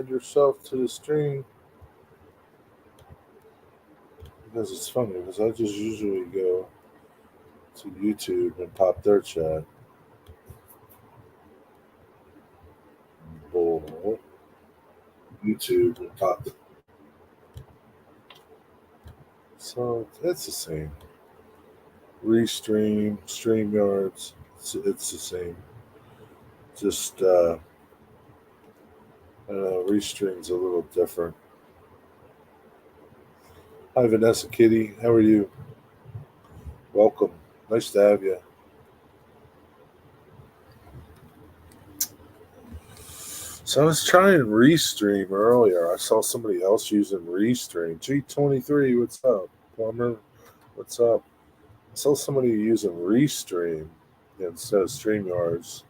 Add yourself to the stream because it's funny because I just usually go to YouTube and pop their chat. Bull YouTube and pop. So it's the same. Restream, StreamYards, it's the same. Just Restream's a little different. Hi Vanessa Kitty, how are you? Welcome. Nice to have you. So I was trying Restream earlier. I saw somebody else using Restream. G23, what's up? Plumber, what's up? I saw somebody using Restream instead of StreamYards.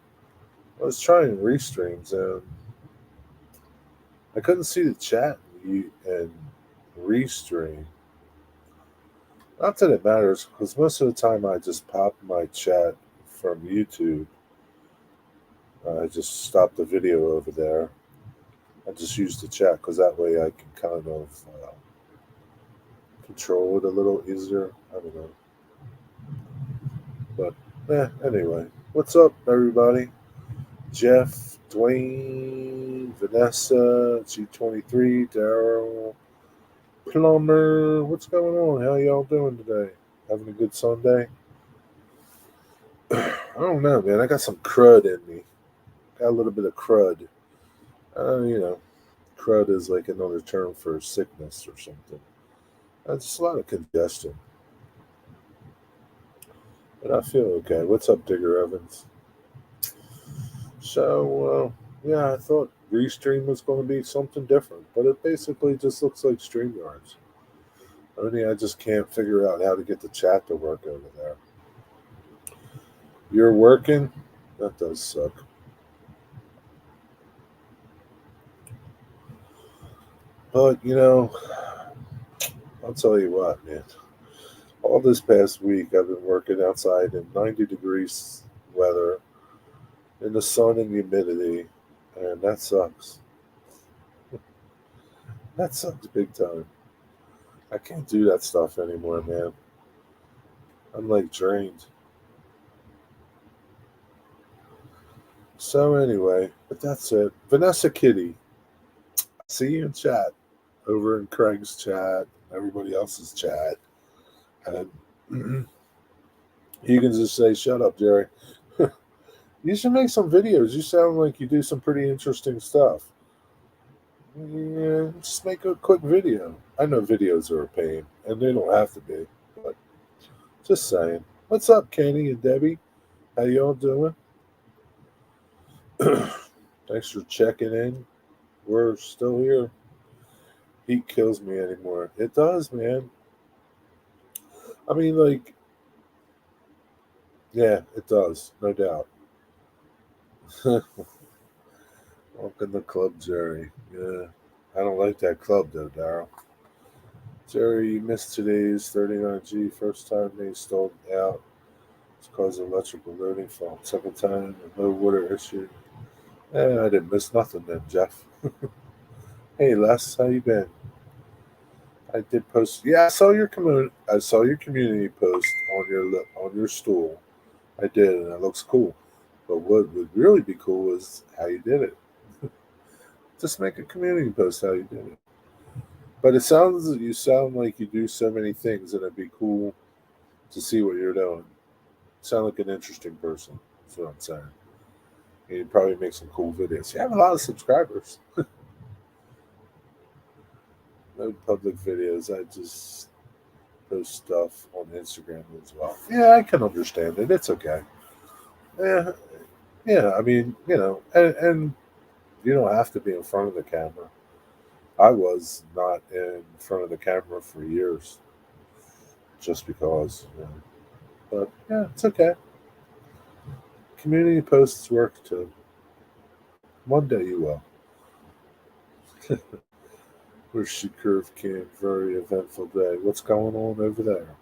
I was trying Restreams and I couldn't see the chat and Restream. Not that it matters, because most of the time I just pop my chat from YouTube. I just stop the video over there. I just use the chat because that way I can kind of control it a little easier. I don't know. But anyway, what's up, everybody? Jeff, Dwayne, Vanessa, G23, Daryl, Plumber. What's going on? How y'all doing today? Having a good Sunday? I don't know, man. I got some crud in me. Got a little bit of crud. You know, crud is like another term for sickness or something. Just a lot of congestion. But I feel okay. What's up, Digger Evans? So, yeah, I thought Restream was going to be something different, but it basically just looks like StreamYards. Only I just can't figure out how to get the chat to work over there. You're working? That does suck. But, I'll tell you what, man. All this past week, I've been working outside in 90 degrees weather, in the sun and humidity, and that sucks. That sucks big time. I can't do that stuff anymore, man. I'm like drained. So anyway, but that's it. Vanessa Kitty, I see you in chat, over in Craig's chat, everybody else's chat, and you can just say, "Shut up, Jerry." You should make some videos. You sound like you do some pretty interesting stuff. Yeah, just make a quick video. I know videos are a pain, and they don't have to be, but just saying. What's up, Kenny and Debbie? How y'all doing? Thanks for checking in. We're still here. Heat kills me anymore. It does, man. I mean, like, yeah, it does, no doubt. Welcome to Club Jerry. Yeah, I don't like that club though, Daryl. Jerry, you missed today's 39G. First time they stalled out. It's caused electrical loading fault. Second time, no water issue. I didn't miss nothing then, Jeff. Hey, Les, how you been? I did post. Yeah, I saw your I saw your community post on your stool. I did, and it looks cool. But what would really be cool is how you did it. Just make a community post how you did it. But you sound like you do so many things, and it'd be cool to see what you're doing. You sound like an interesting person. That's what I'm saying. And you probably make some cool videos. You have a lot of subscribers. No public videos. I just post stuff on Instagram as well. Yeah, I can understand it. It's okay. Yeah, yeah. I mean, and you don't have to be in front of the camera. I was not in front of the camera for years, just because. But yeah, it's okay. Community posts work too. One day you will. Where's she curve camp? Very eventful day. What's going on over there?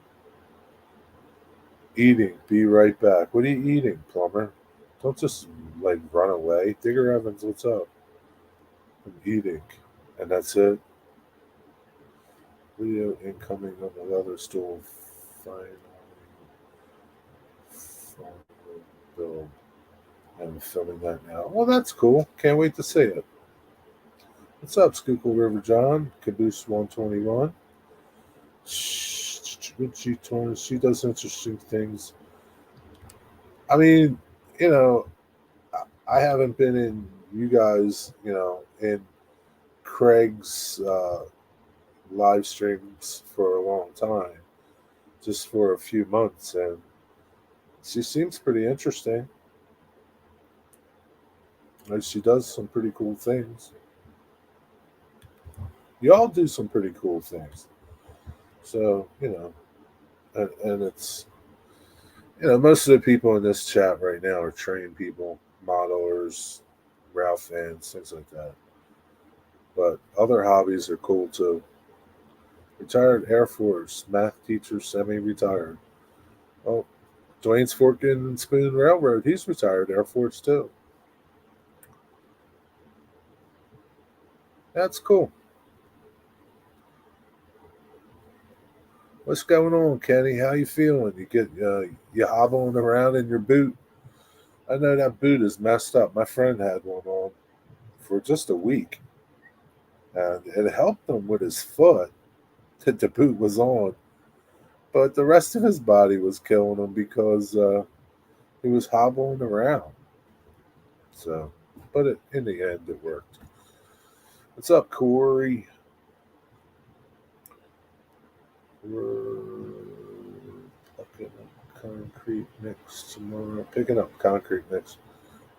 Eating. Be right back. What are you eating, plumber? Don't just like run away. Digger Evans, what's up? eating, and that's it. Video incoming on the leather stool. Finally, build. I'm filming that now. Well, that's cool. Can't wait to see it. What's up, Schuylkill River John? Caboose 121. She does interesting things. I mean, you know, I haven't been in you guys, in Craig's live streams for a long time, just for a few months, and she seems pretty interesting. Like she does some pretty cool things. Y'all do some pretty cool things. So, and it's, most of the people in this chat right now are trained people, modelers, Ralph fans, things like that. But other hobbies are cool too. Retired Air Force, math teacher, semi retired. Oh, Dwayne's Fork and Spoon Railroad, he's retired Air Force too. That's cool. What's going on, Kenny? How you feeling? You hobbling around in your boot? I know that boot is messed up. My friend had one on for just a week, and it helped him with his foot that the boot was on, but the rest of his body was killing him because he was hobbling around. So, but in the end, it worked. What's up, Corey? We're picking up concrete mix tomorrow. Picking up concrete mix.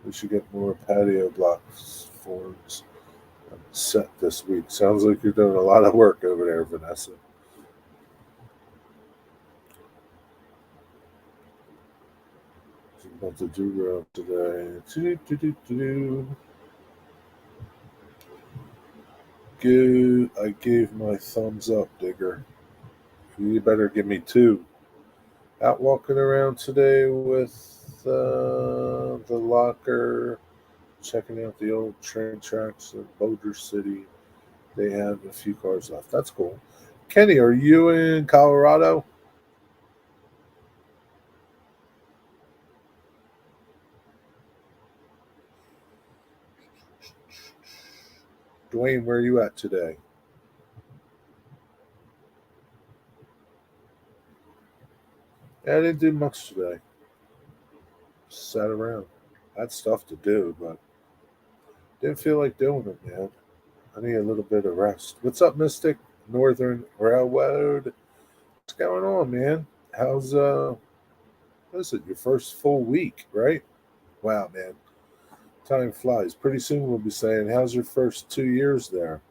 We should get more patio blocks forms set this week. Sounds like you're doing a lot of work over there, Vanessa. About to do today. I gave my thumbs up, Digger. You better give me two. Out walking around today with the locker, checking out the old train tracks in Boulder City. They have a few cars left. That's cool. Kenny, are you in Colorado? Dwayne, where are you at today? Yeah, I didn't do much today. Just sat around. I had stuff to do, but didn't feel like doing it, man. I need a little bit of rest. What's up, Mystic? Northern Railroad. What's going on, man? How's what is it, your first full week, right? Wow, man. Time flies. Pretty soon we'll be saying, how's your first 2 years there?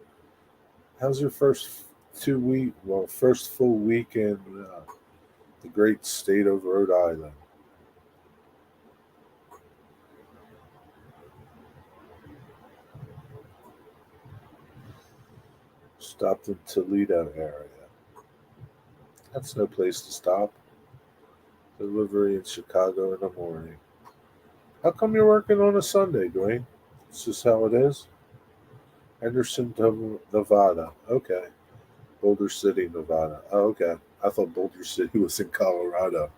How's your first full week in the great state of Rhode Island? Stopped in Toledo area. That's no place to stop. Delivery in Chicago in the morning. How come you're working on a Sunday, Dwayne? It's just how it is. Henderson, Nevada. Okay. Boulder City, Nevada. Oh, okay. I thought Boulder City was in Colorado.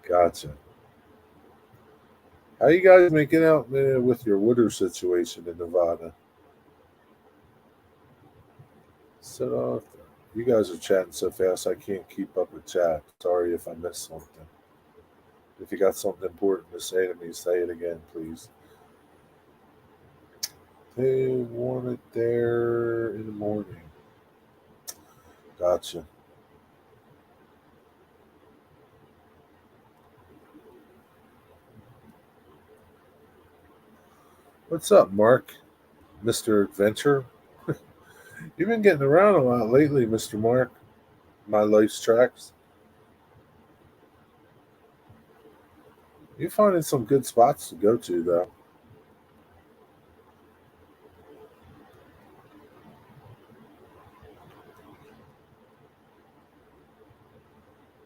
Gotcha. How you guys making out, man, with your water situation in Nevada? Set off. You guys are chatting so fast I can't keep up with chat. Sorry if I missed something. If you got something important to say to me, say it again, please. They want it there in the morning. Gotcha. What's up, Mark? Mr. Adventure? You've been getting around a lot lately, Mr. Mark. My life's tracks. You're finding some good spots to go to, though.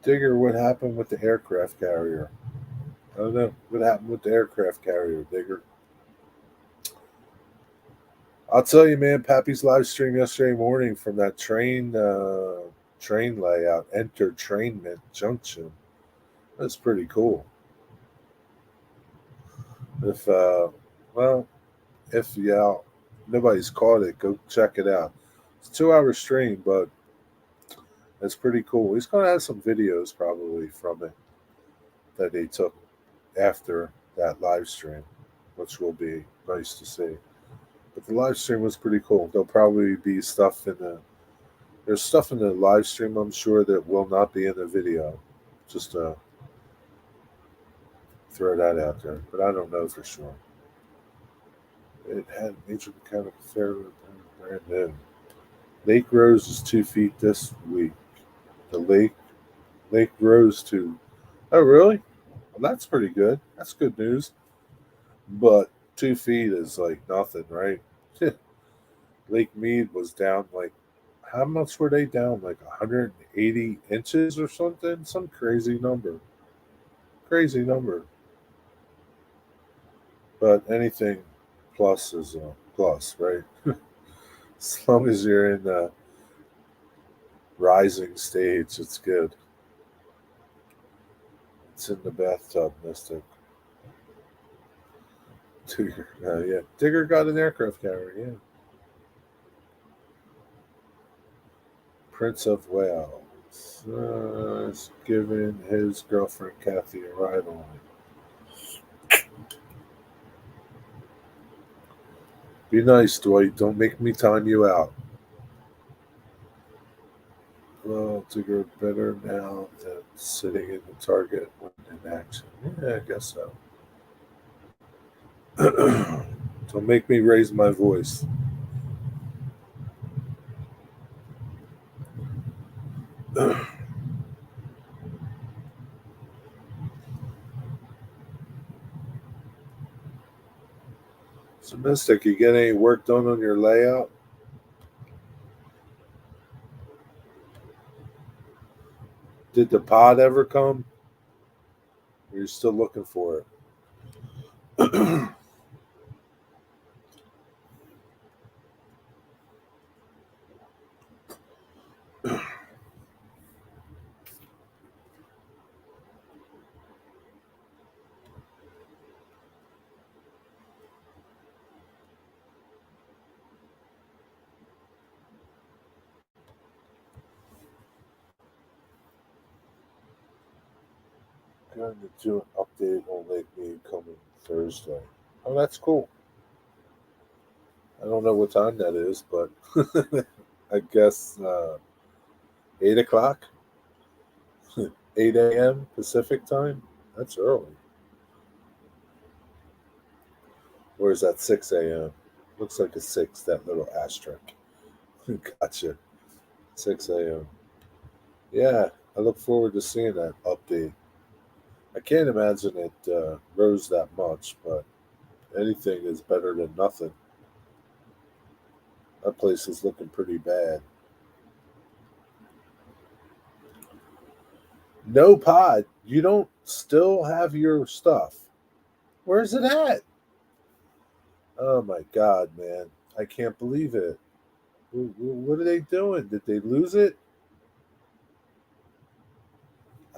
Digger, what happened with the aircraft carrier? I don't know. What happened with the aircraft carrier, Digger? I'll tell you, man. Pappy's live stream yesterday morning from that train layout, entertainment junction. That's pretty cool. If well, if nobody's caught it, go check it out. It's a 2 hour stream, but it's pretty cool. He's gonna have some videos probably from it that they took after that live stream, which will be nice to see. But the live stream was pretty cool. There'll probably be stuff in the there's stuff in the live stream I'm sure that will not be in the video. Just throw that out there, but I don't know for sure. It had major mechanical failure, brand new. Lake rose is 2 feet this week. The lake rose to. Oh really? Well, that's pretty good. That's good news. But 2 feet is like nothing, right? Lake Mead was down like how much were they down? Like 180 inches or something? Some crazy number. Crazy number. But anything plus is a plus, right? As long as you're in the rising stage, it's good. It's in the bathtub, Mystic. Digger, yeah. Digger got an aircraft carrier, yeah. Prince of Wales is giving his girlfriend Kathy a ride on it. Be nice, Dwight. Don't make me time you out. Well, Digger better now than sitting in the target when in action. Yeah, I guess so. Don't make me raise my voice. So, Mystic, you get any work done on your layout? Did the pod ever come? Or are you still looking for it? Going to do an update on Lake Mead coming Thursday. Oh, that's cool. I don't know what time that is, but I guess 8 o'clock, 8 a.m. Pacific time. That's early. Or is that 6 a.m.? Looks like a six. That little asterisk. Gotcha. 6 a.m. Yeah, I look forward to seeing that update. I can't imagine it rose that much, but anything is better than nothing. That place is looking pretty bad. No pod. You don't still have your stuff. Where's it at? Oh my god, man! I can't believe it. What are they doing? Did they lose it?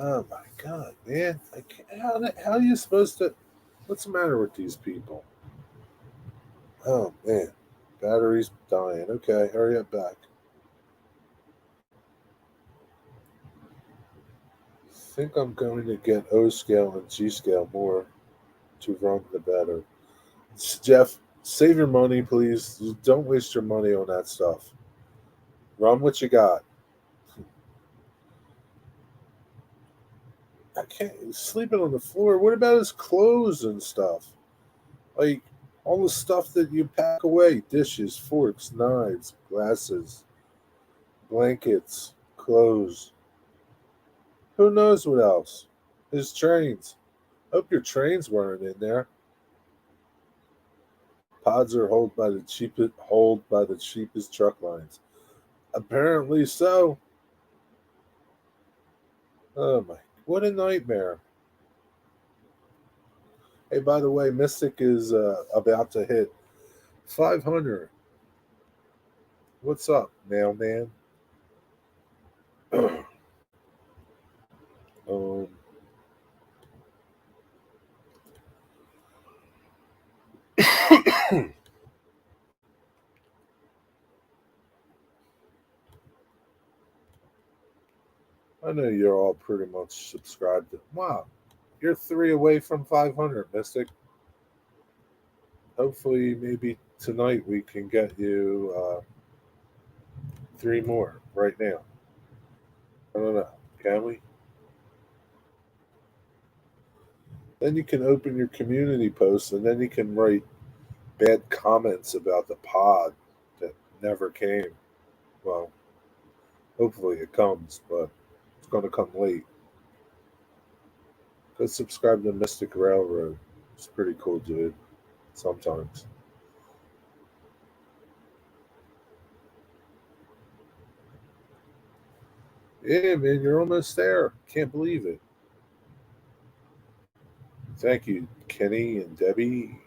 Oh my god, man! I can't, how are you supposed to? What's the matter with these people? Oh man, battery's dying. Okay, hurry up back. Think I'm going to get O scale and G scale more to run the better. Jeff, save your money, please. Don't waste your money on that stuff. Run what you got. I can't he's sleeping on the floor. What about his clothes and stuff? Like all the stuff that you pack away: dishes, forks, knives, glasses, blankets, clothes. Who knows what else? His trains. Hope your trains weren't in there. Pods are held by the cheapest truck lines. Apparently so. Oh my! What a nightmare. Hey, by the way, Mystic is about to hit 500. What's up, mailman? um, I know you're all pretty much subscribed. Wow, you're three away from 500, Mystic. Hopefully, maybe tonight we can get you three more right now. I don't know. Can we? Then you can open your community post and then you can write bad comments about the pod that never came. Well, hopefully it comes, but it's going to come late. Go subscribe to Mystic Railroad. It's pretty cool, dude. Sometimes. Yeah, man, you're almost there. Can't believe it. Thank you, Kenny and Debbie.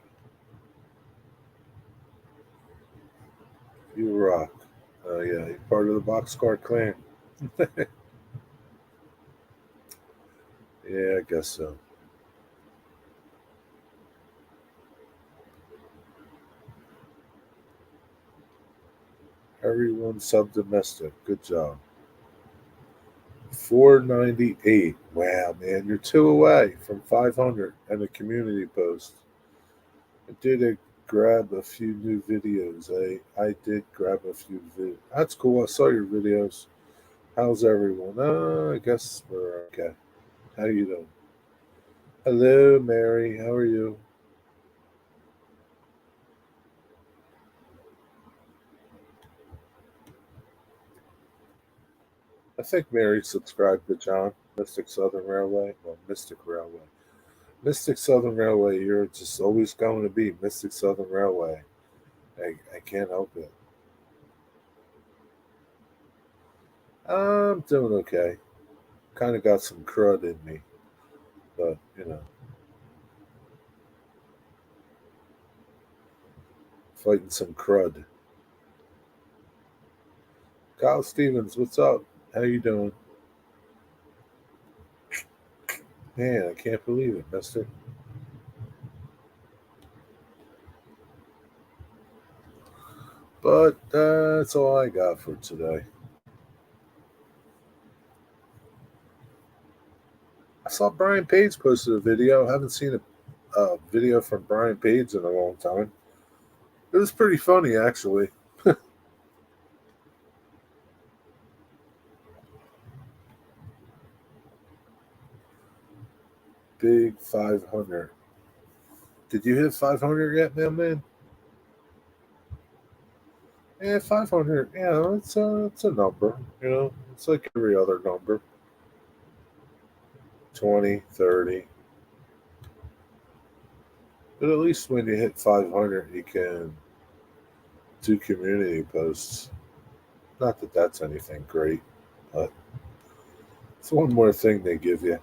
You rock. Oh, yeah, you're part of the Boxcar clan. Yeah, I guess so. Everyone sub domestic. Good job. 498. Wow, man, you're two away from 500 and a community post. I did grab a few new videos. I did grab a few videos. That's cool. I saw your videos. How's everyone? I guess we're okay. How you doing? Hello, Mary. How are you? I think Mary subscribed to John, Mystic Southern Railway. Well, Mystic Railway. Mystic Southern Railway, you're just always going to be Mystic Southern Railway. I can't help it. I'm doing okay. Kind of got some crud in me, but fighting some crud. Kyle Stevens, what's up? How you doing? Man, I can't believe it, Mister. But that's all I got for today. I saw Brian Page posted a video. I haven't seen a video from Brian Page in a long time. It was pretty funny, actually. Big 500. Did you hit 500 yet, man? Yeah, 500. Yeah, it's a number. It's like every other number. 20, 30. But at least when you hit 500, you can do community posts. Not that that's anything great, but it's one more thing they give you.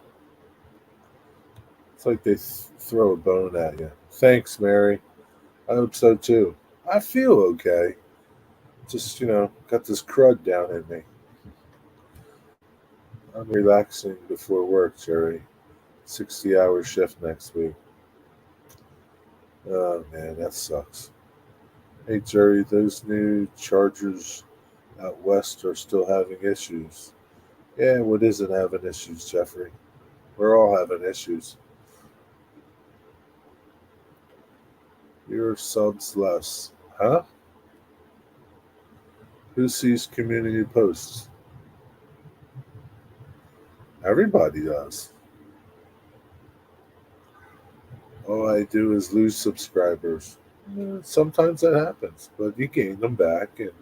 It's like they throw a bone at you. Thanks, Mary. I hope so too. I feel okay. Just, got this crud down in me. I'm relaxing before work, Jerry. 60-hour shift next week. Oh, man, that sucks. Hey, Jerry, those new Chargers out west are still having issues. Yeah, what isn't having issues, Jeffrey? We're all having issues. Your subs less. Huh? Who sees community posts? Everybody does. All I do is lose subscribers. Sometimes that happens, but you gain them back, and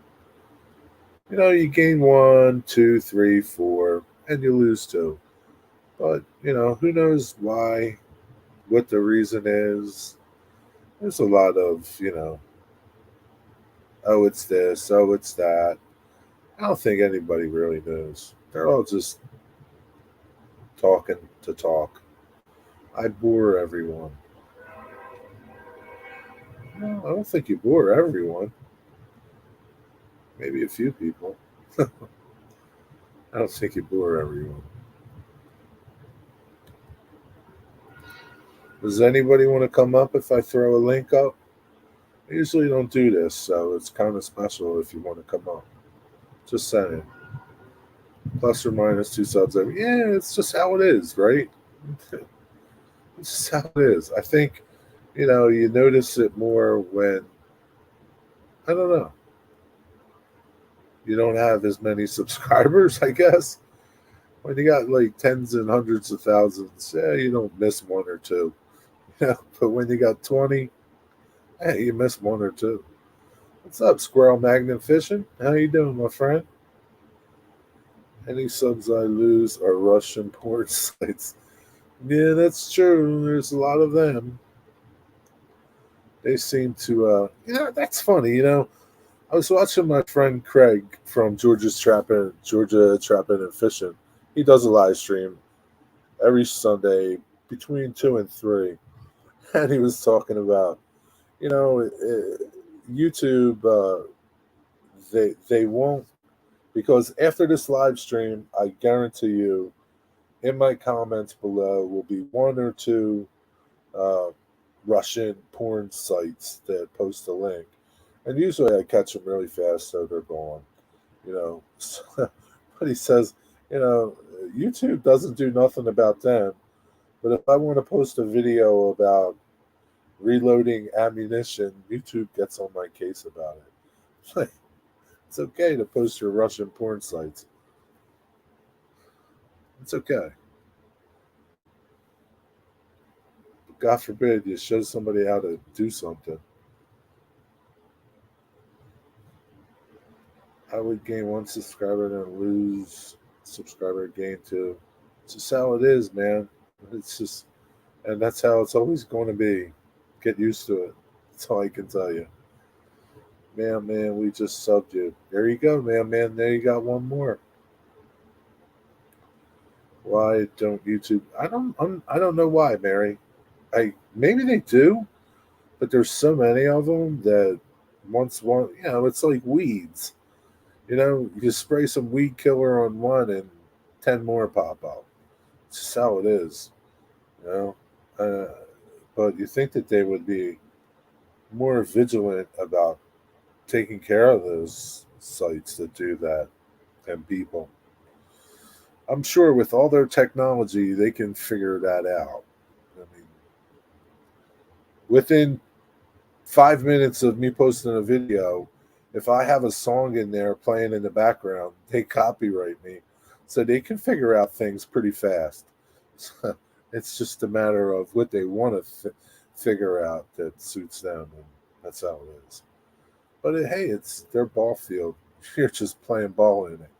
you gain one, two, three, four, and you lose two. But who knows why? What the reason is? There's a lot of oh, it's this, oh, it's that. I don't think anybody really knows. They're all just talking to talk. I bore everyone. No, I don't think you bore everyone. Maybe a few people. I don't think you bore everyone. Does anybody want to come up if I throw a link up? I usually don't do this, so it's kind of special if you want to come up. Just saying. Plus or minus two subs. Yeah, it's just how it is, right? It's just how it is. I think, you notice it more when, I don't know, you don't have as many subscribers, I guess. When you got like tens and hundreds of thousands, yeah, you don't miss one or two. But when you got 20, hey, you miss one or two. What's up, Squirrel Magnet Fishing? How you doing, my friend? Any subs I lose are Russian porn sites. Yeah, that's true. There's a lot of them. They seem to, that's funny. I was watching my friend Craig from Georgia Trapping and Fishing. He does a live stream every Sunday between 2 and 3, and he was talking about, YouTube. They won't, because after this live stream, I guarantee you, in my comments below will be one or two uh, Russian porn sites that post a link, and usually I catch them really fast, so they're gone. You know, but he says, you know, YouTube doesn't do nothing about them. But if I want to post a video about reloading ammunition, YouTube gets on my case about it. It's okay to post your Russian porn sites. It's okay. God forbid you show somebody how to do something. I would gain one subscriber and lose subscriber gain two. It's just how it is, man. It's just, and that's how it's always going to be. Get used to it. That's all I can tell you. Man, we just subbed you. There you go, man. There you got one more. Why don't YouTube? I don't know why, Mary. I maybe they do, but there's so many of them that once one, it's like weeds. You spray some weed killer on one and 10 more pop out. It's just how it is, you know. Uh, but you think that they would be more vigilant about taking care of those sites that do that and people. I'm sure with all their technology, they can figure that out. I mean, within 5 minutes of me posting a video, if I have a song in there playing in the background, they copyright me. So they can figure out things pretty fast. It's just a matter of what they want to figure out that suits them, and that's how it is. But hey, it's their ball field. You're just playing ball in it.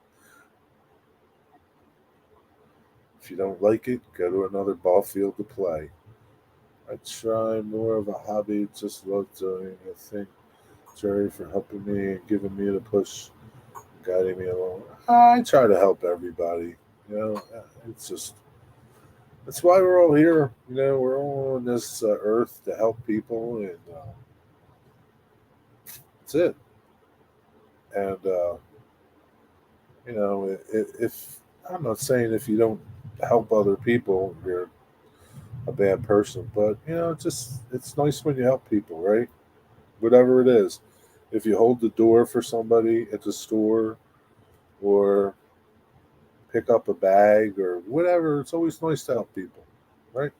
If you don't like it, go to another ball field to play. I try more of a hobby, just love doing. I thank Jerry for helping me and giving me the push, guiding me along. I try to help everybody. It's just that's why we're all here. We're all on this earth to help people, and that's it. And if I'm not saying if you don't help other people, you're a bad person, but it's nice when you help people, right? Whatever it is. If you hold the door for somebody at the store or pick up a bag or whatever, it's always nice to help people, right?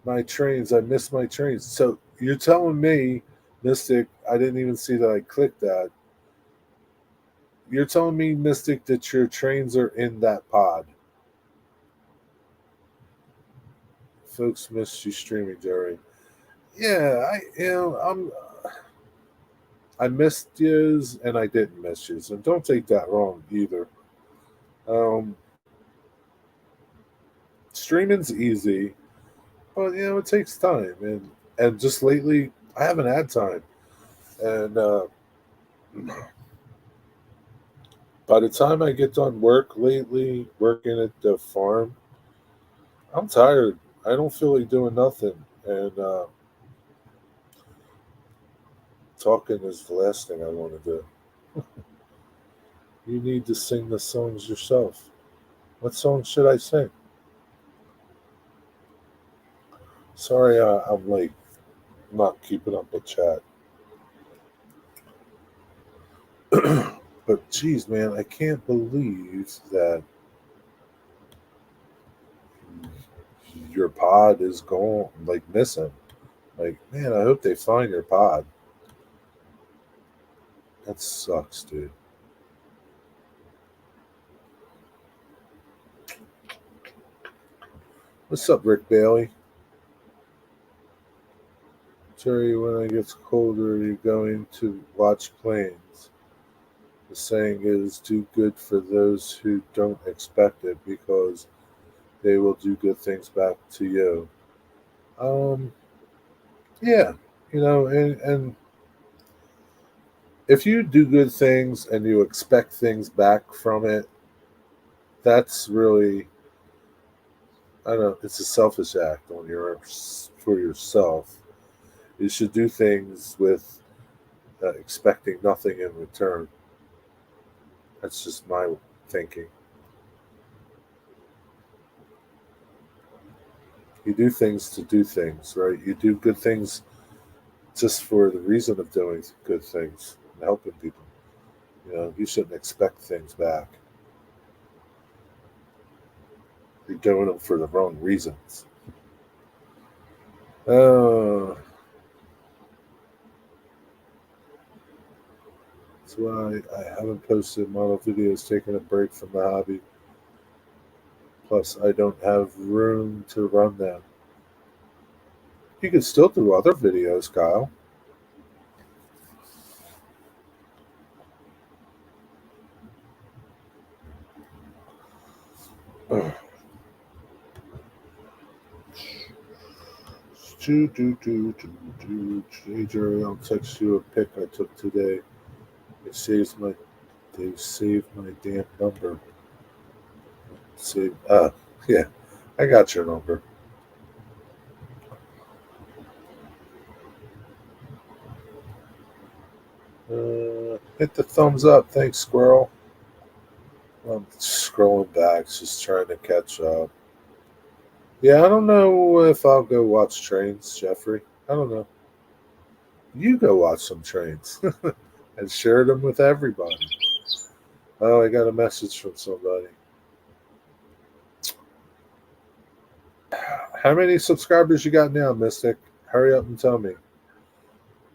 My trains, I miss my trains. So you're telling me, Mystic, I didn't even see that I clicked that. You're telling me, Mystic, that your trains are in that pod. Folks miss you streaming, Jerry. Yeah, I missed yous and I didn't miss yous, and don't take that wrong either. Um, Streaming's easy, but it takes time, and just lately I haven't had time, and by the time I get done work lately, working at the farm, I'm tired. I don't feel like doing nothing, and talking is the last thing I want to do. You need to sing the songs yourself. What song should I sing? Sorry, I'm like not keeping up with chat. But geez, man, I can't believe that your pod is gone, like missing. Like, man, I hope they find your pod. That sucks, dude. What's up, Rick Bailey? Terry, when it gets colder, you're going to watch planes. The saying is, do good for those who don't expect it because they will do good things back to you. Um, yeah, and if you do good things and you expect things back from it, that's really, I don't know, it's a selfish act on your for yourself. You should do things with expecting nothing in return. That's just my thinking. You do things to do things, right? You do good things just for the reason of doing good things and helping people. You shouldn't expect things back. You're doing them for the wrong reasons. Oh, that's why I haven't posted model videos, taking a break from the hobby. Plus, I don't have room to run them. You can still do other videos, Kyle. Hey Jerry, I'll text you a pic I took today. It saves my they saved my damn number. Save yeah. I got your number. Hit the thumbs up. Thanks, Squirrel. I'm scrolling back, just trying to catch up. Yeah, I don't know if I'll go watch trains, Jeffrey. I don't know. You go watch some trains and share them with everybody. Oh, I got a message from somebody. How many subscribers you got now, Mystic? Hurry up and tell me.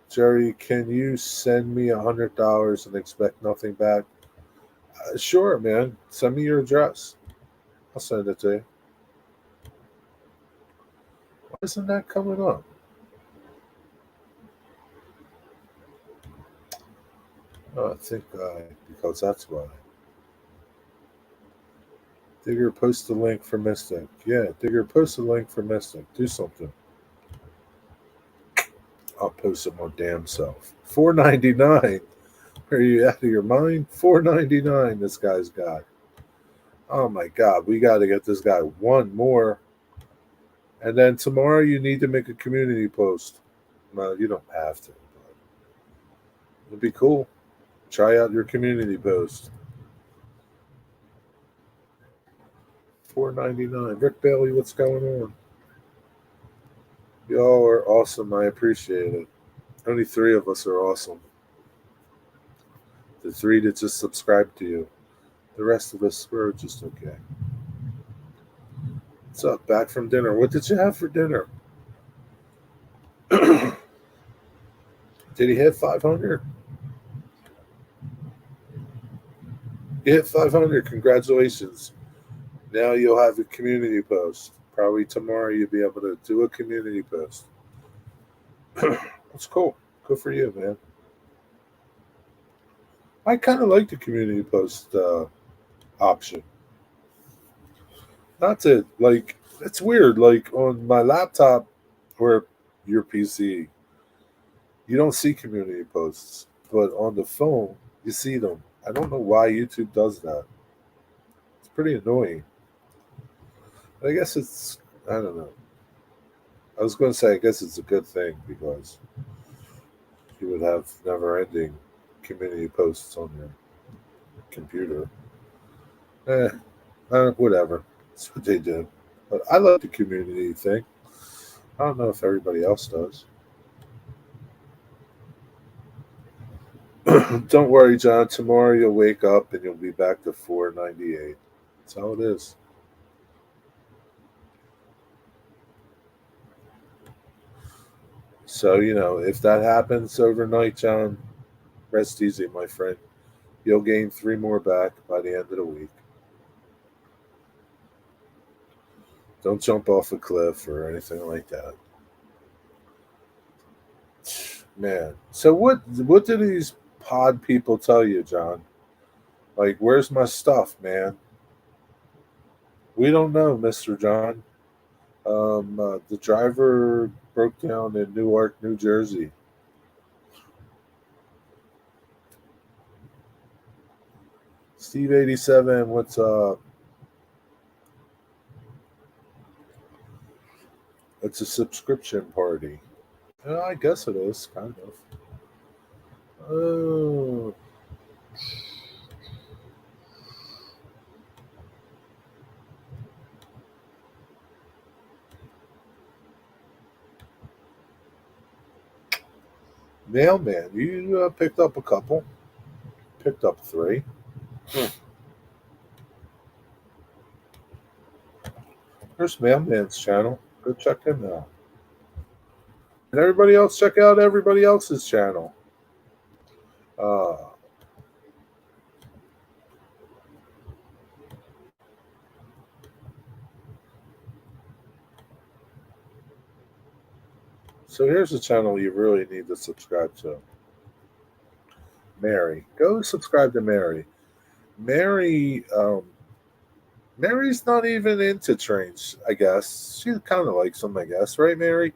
Jerry, can you send me $100 and expect nothing back? Sure, man. Send me your address. I'll send it to you. Why isn't that coming up? Oh, I think because that's why. Digger, post the link for Mystic. Yeah, Digger, post the link for Mystic. Do something. I'll post it my damn self. $4.99. Are you out of your mind? $4.99. This guy's got. Oh my God, we got to get this guy one more. And then tomorrow you need to make a community post. Well, you don't have to, but it'd be cool. Try out your community post. $4.99. Rick Bailey, what's going on? Y'all are awesome. I appreciate it. Only three of us are awesome. The three that just subscribe to you. The rest of us were just okay. What's up? Back from dinner. What did you have for dinner? Did he hit 500? You hit 500. Congratulations. Now you'll have a community post. Probably tomorrow you'll be able to do a community post. That's cool. Good for you, man. I kind of like the community post option. Not to like, it's weird. Like on my laptop or your PC, you don't see community posts, but on the phone, you see them. I don't know why YouTube does that. It's pretty annoying. I guess it's, I don't know. I was going to say, I guess it's a good thing because you would have never ending. community posts on your computer. Eh, whatever. That's what they do. But I like the community thing. I don't know if everybody else does. Don't worry, John. Tomorrow you'll wake up and you'll be back to 498. That's how it is. So, if that happens overnight, John, rest easy, my friend. You'll gain three more back by the end of the week. Don't jump off a cliff or anything like that. Man. So what do these pod people tell you, John? Like, where's my stuff, man? We don't know, Mr. John. The driver broke down in Newark, New Jersey. Steve 87, what's up? It's a subscription party. I guess it is, kind of. Oh, mailman, you picked up a couple. Picked up three. There's Mailman's channel. Go check him out. And everybody else, check out everybody else's channel. Uh, so here's a channel you really need to subscribe to. Mary. Go subscribe to Mary. Mary, Mary's not even into trains, I guess. She kind of likes them, I guess, right, Mary?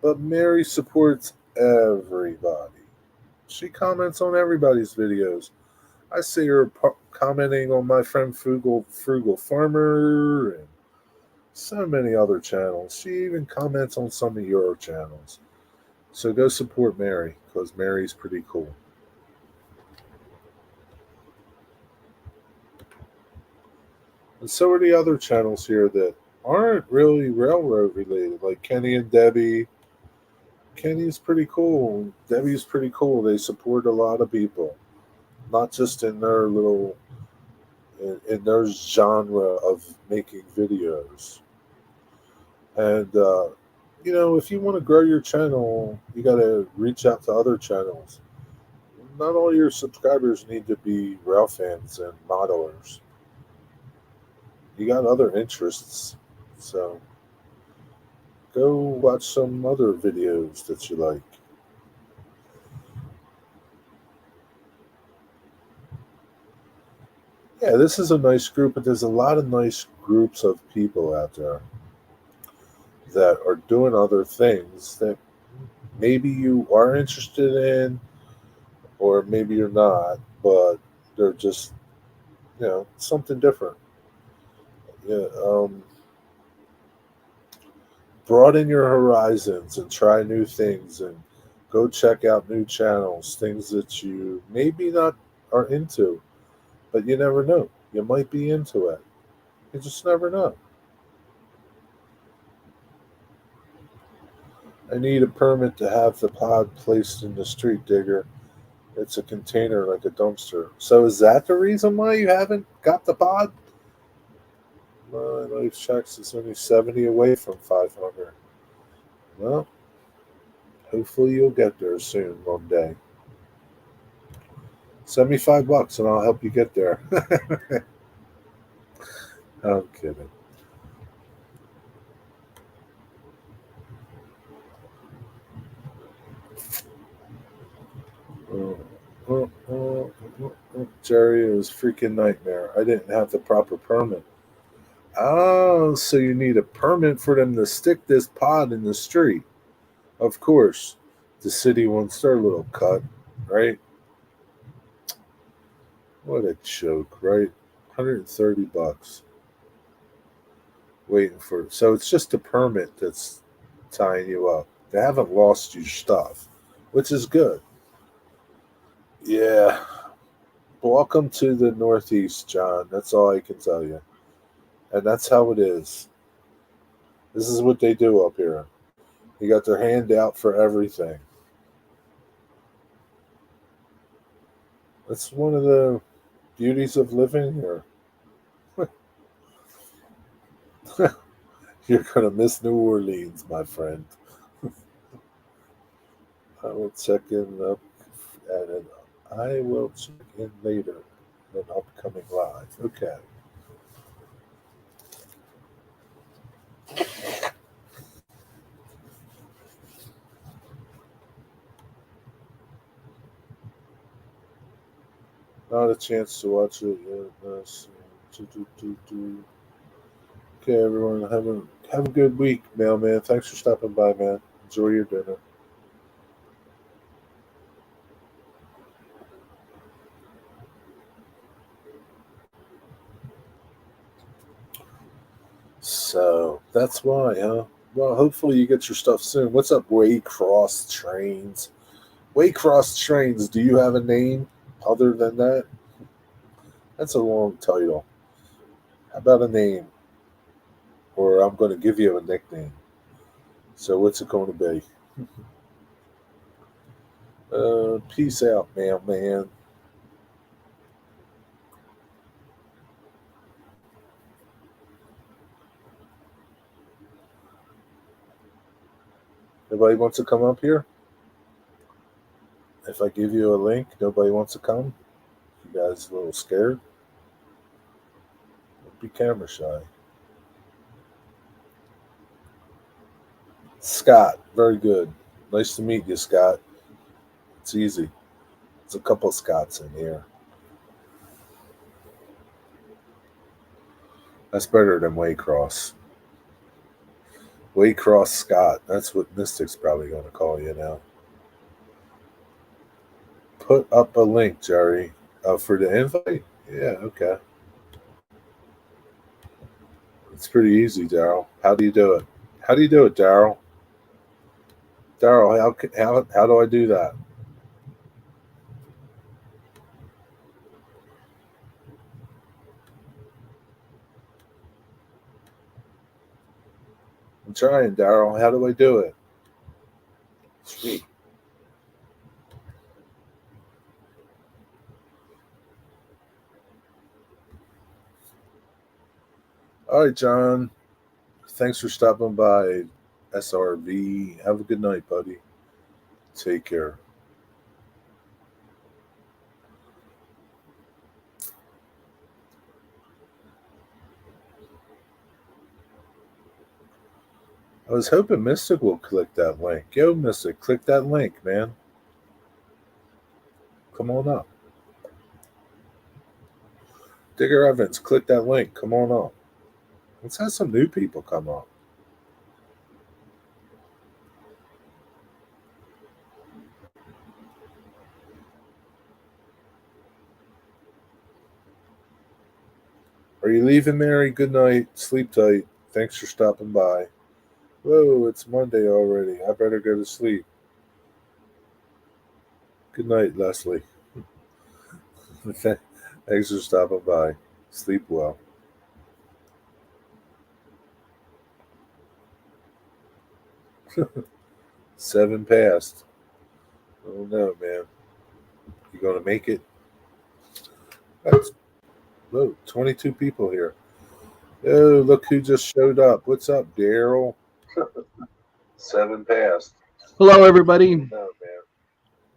But Mary supports everybody. She comments on everybody's videos. I see her commenting on my friend Frugal Farmer and so many other channels. She even comments on some of your channels. So go support Mary because Mary's pretty cool. And so are the other channels here that aren't really railroad related, like Kenny and Debbie. Kenny's pretty cool. Debbie's pretty cool. They support a lot of people, not just in their in their genre of making videos. And if you want to grow your channel, you got to reach out to other channels. Not all your subscribers need to be rail fans and modelers. You got other interests, so go watch some other videos that you like. Yeah, this is a nice group, but there's a lot of nice groups of people out there that are doing other things that maybe you are interested in, or maybe you're not, but they're just, something different. Yeah, broaden your horizons and try new things and go check out new channels, things that you maybe not are into, but you never know. You might be into it. You just never know. I need a permit to have the pod placed in the street, Digger. It's a container like a dumpster. So is that the reason why you haven't got the pod? My life checks is only 70 away from 500. Well, hopefully you'll get there soon one day. Send me $5 and I'll help you get there. I'm kidding. Oh, Jerry, it was a freaking nightmare. I didn't have the proper permit. Oh, so you need a permit for them to stick this pod in the street. Of course, the city wants their little cut, right? What a joke, right? $130 waiting for. So it's just a permit that's tying you up. They haven't lost your stuff, which is good. Yeah. Welcome to the Northeast, John. That's all I can tell you. And that's how it is. This is what they do up here. They got their hand out for everything. That's one of the beauties of living here. You're going to miss New Orleans, my friend. I will check in up at an I will check in later in an upcoming live. Okay. Not a chance to watch it yet. Okay, everyone, have a good week, mailman. Thanks for stopping by, man. Enjoy your dinner. So that's why, huh? Well, hopefully you get your stuff soon. What's up, Waycross Trains? Waycross Trains, do you have a name other than that? That's a long title. How about a name? Or I'm going to give you a nickname. So what's it going to be? Peace out, mailman. Nobody wants to come up here? If I give you a link, nobody wants to come? You guys a little scared? Don't be camera shy. Scott, very good. Nice to meet you, Scott. It's easy. There's a couple Scots in here. That's better than Waycross. Waycross Scott. That's what Mystic's probably going to call you now. Put up a link, Jerry. For the invite? Yeah, okay. It's pretty easy, Daryl. How do you do it? How do you do it, Daryl? Daryl, how do I do that? I'm trying, Daryl. How do I do it? Sweet. All right, John. Thanks for stopping by, SRV. Have a good night, buddy. Take care. I was hoping Mystic will click that link. Yo, Mystic, click that link, man. Come on up. Digger Evans, click that link. Come on up. Let's have some new people come up. Are you leaving, Mary? Good night. Sleep tight. Thanks for stopping by. Whoa, it's Monday already. I better go to sleep. Good night, Leslie. Thanks for stopping by. Sleep well. 7 past. Oh no, man. You gonna make it? That's whoa, 22 people here. Oh, look who just showed up. What's up, Daryl? 7 past. Hello, everybody. No, man.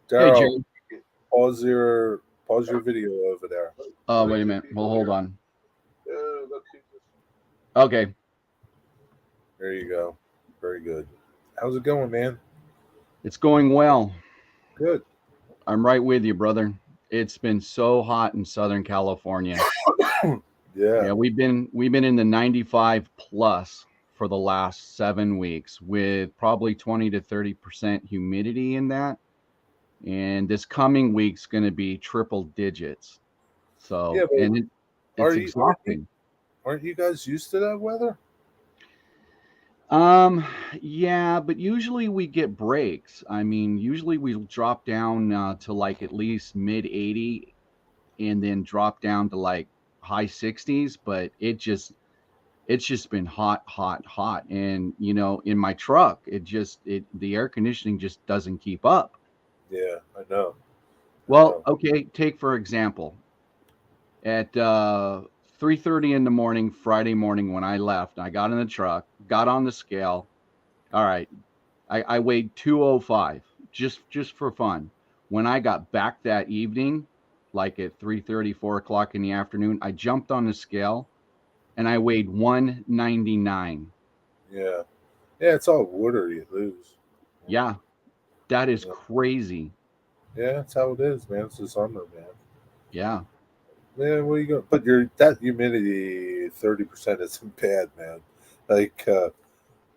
Hey, Daryl, Jerry. pause your pause your video over there. Oh, wait a minute. Well, hold on. Oh, look who just. Okay. There you go. Very good. How's it going, man? It's going well. Good. I'm right with you, brother. It's been so hot in Southern California. Yeah. Yeah, we've been in the 95 plus for the last 7 weeks with probably 20 to 30% humidity in that. And this coming week's going to be triple digits. Yeah, So, but and are it's you aren't you exhausting. aren't you guys used to that weather? Um, yeah, but usually we get breaks. I mean, usually we drop down to like at least mid 80 and then drop down to like high 60s, but it's just been hot, hot, hot. And in my truck, it the air conditioning just doesn't keep up. Yeah, I know. I Well, know. okay, take for example, at 3:30 in the morning Friday morning when I left, I got in the truck, got on the scale. All right, I weighed 205 just for fun. When I got back that evening, like at 3:30, 4 o'clock in the afternoon, I jumped on the scale and I weighed 199. Yeah. Yeah, it's all water you lose. Yeah, that is Yeah, crazy. yeah, that's how it is, man. It's the summer, man. Yeah. Man, what you going? But your that humidity 30% isn't bad, man. Like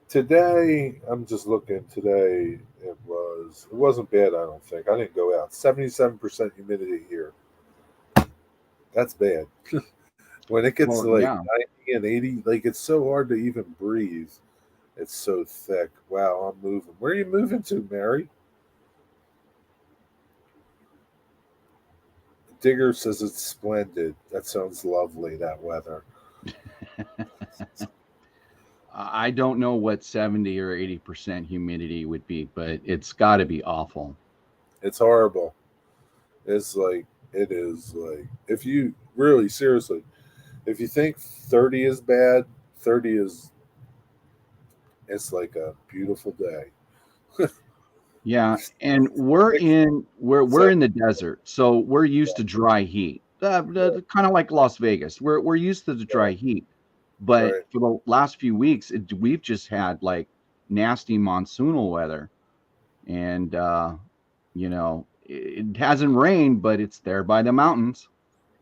today, I'm just looking. Today, it wasn't bad. I don't think I didn't go out. 77% humidity here. That's bad. When it gets to Well, like yeah. 90 and 80, like it's so hard to even breathe. It's so thick. Wow, I'm moving. Where are you moving to, Mary? Digger says it's splendid. That sounds lovely. That weather. I don't know what 70 or 80% humidity would be, but it's got to be awful. It's horrible. It's like it is like if you really seriously, if you think 30 is bad, 30 is it's like a beautiful day. Yeah, and we're Six, in we're seven, in the desert, so we're used to dry heat. yeah, Kind of like Las Vegas. We're used to the yeah, dry heat. But right. for the last few weeks, we've just had like nasty monsoonal weather, and it hasn't rained, but it's there by the mountains.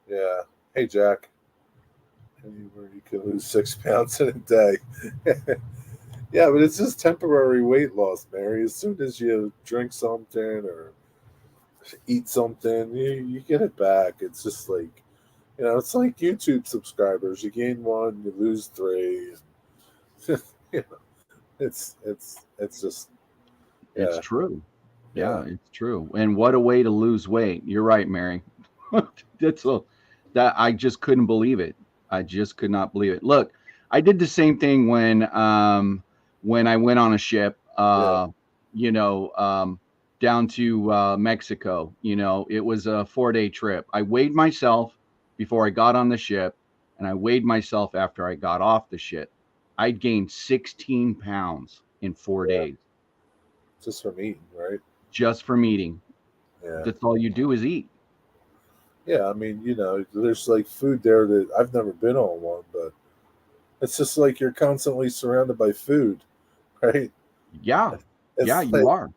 Yeah. Hey Jack, anywhere you can lose 6 pounds in a day. Yeah, but it's just temporary weight loss, Mary. As soon as you drink something or eat something, you get it back. It's just like it's like YouTube subscribers. You gain one, you lose three. you know, it's just It's yeah, true. yeah, Yeah, it's true. And what a way to lose weight. You're right, Mary. That's a that I just couldn't believe it. I just could not believe it. Look, I did the same thing when I went on a ship yeah. you know, down to Mexico. It was a 4-day trip. I weighed myself before I got on the ship, and I weighed myself after I got off the ship. I gained 16 pounds in four Yeah, days just from eating, right? just from eating. Yeah, That's all you do is eat. yeah. I mean, there's like food there that I've never been on one, but it's just like you're constantly surrounded by food, right? Yeah. Yeah, It's you like, are.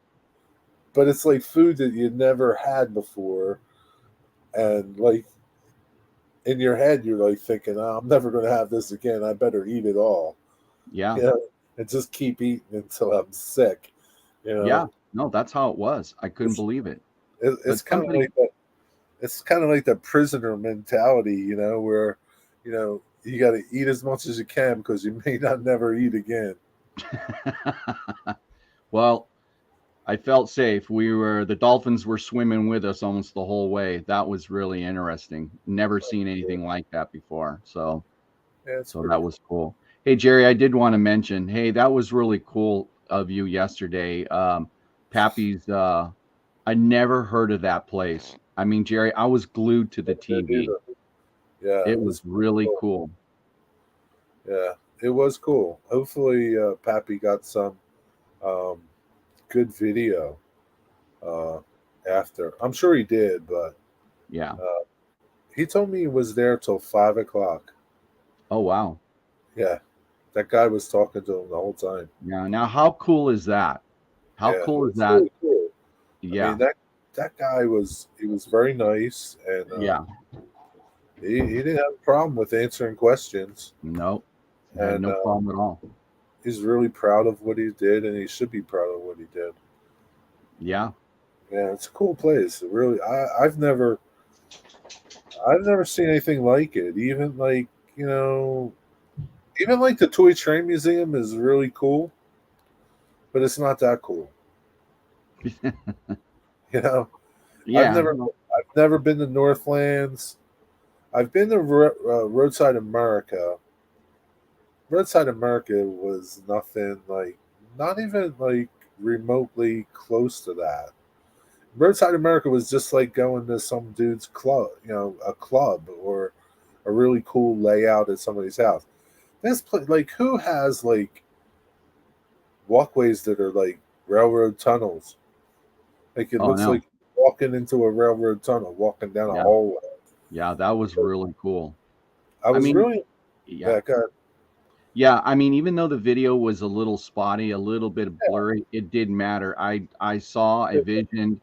but it's like food that you never had before, and like in your head, you're like thinking, oh, "I'm never going to have this again. I better eat it all," Yeah. you know, and just keep eating until I'm sick. You Yeah. know, No, that's how it was. I couldn't it's believe it. it's But kind of somebody like that. It's kind of like the prisoner mentality, where you got to eat as much as you can because you may not never eat again. well, I felt safe. The Dolphins were swimming with us almost the whole way. That was really interesting. Never seen Yeah, anything like that before. So yeah, it's so pretty that cool. was cool. Hey Jerry, I did want to mention, hey, that was really cool of you yesterday. Pappy's I never heard of that place. I mean, Jerry, I was glued to the Never did TV. either. Yeah, It it was was pretty really cool. cool. Yeah, it was cool. Hopefully, Pappy got some um, good video uh, after. I'm sure he did, but Yeah. uh, he told me he was there till 5 o'clock. Oh wow. Yeah, that guy was talking to him the whole time. Yeah. Now, how cool is that? How Yeah, it cool is was that? really cool. I mean Yeah. that guy was very nice, and Yeah. he didn't have a problem with answering questions, No, had and no problem at all. he's really proud of what he did, and he should be proud of what he did. Yeah. Yeah, it's a cool place. It really, I've never seen anything like it. Even like you know, Even like the Toy Train Museum is really cool, but it's not that cool. You know, I've Yeah. never Well, I've never been to Northlands. I've been to Roadside America. Roadside America was nothing like, not even like remotely close to that. Roadside America was just like going to some dude's club, a club or a really cool layout at somebody's house. This place, like, who has like walkways that are like railroad tunnels? Like it oh looks no. like walking into a railroad tunnel, walking down a Yeah. hallway. Yeah. That was really cool. I I was mean, really, yeah. yeah, God, Yeah, I mean, even though the video was a little spotty, a little bit yeah, blurry, it didn't matter. I saw, I it, visioned.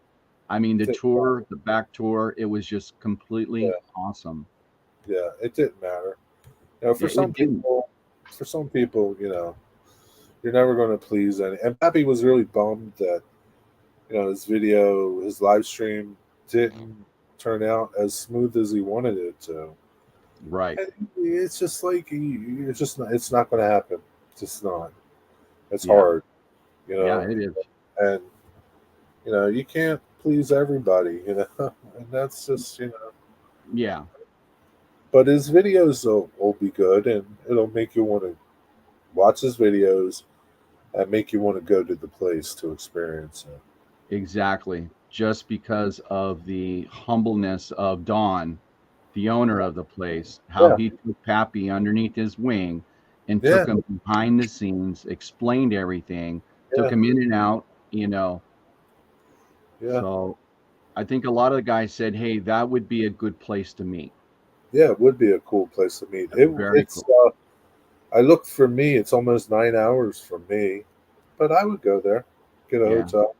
I mean, the it, tour, the back tour, it was just completely yeah, awesome. yeah, it didn't matter. Yeah, it didn't. For some people, you're never going to please any. And Pappy was really bummed that his live stream didn't turn out as smooth as he wanted it to. Right. And it's just like you're just not. It's not going to happen. It's just not. It's Yeah. hard, Yeah, it is. and you can't please everybody, and that's just. Yeah, But his videos will be good, and it'll make you want to watch his videos and make you want to go to the place to experience it. exactly. Just because of the humbleness of Don, the owner of the place, how Yeah, he took Pappy underneath his wing and yeah, took him behind the scenes, explained everything, took yeah, him in and out. yeah, So I think a lot of the guys said, "Hey, that would be a good place to meet." yeah. It would be a cool place to meet. Very It's. cool. I looked for me. It's almost 9 hours from me, but I would go there, get a Yeah. hotel,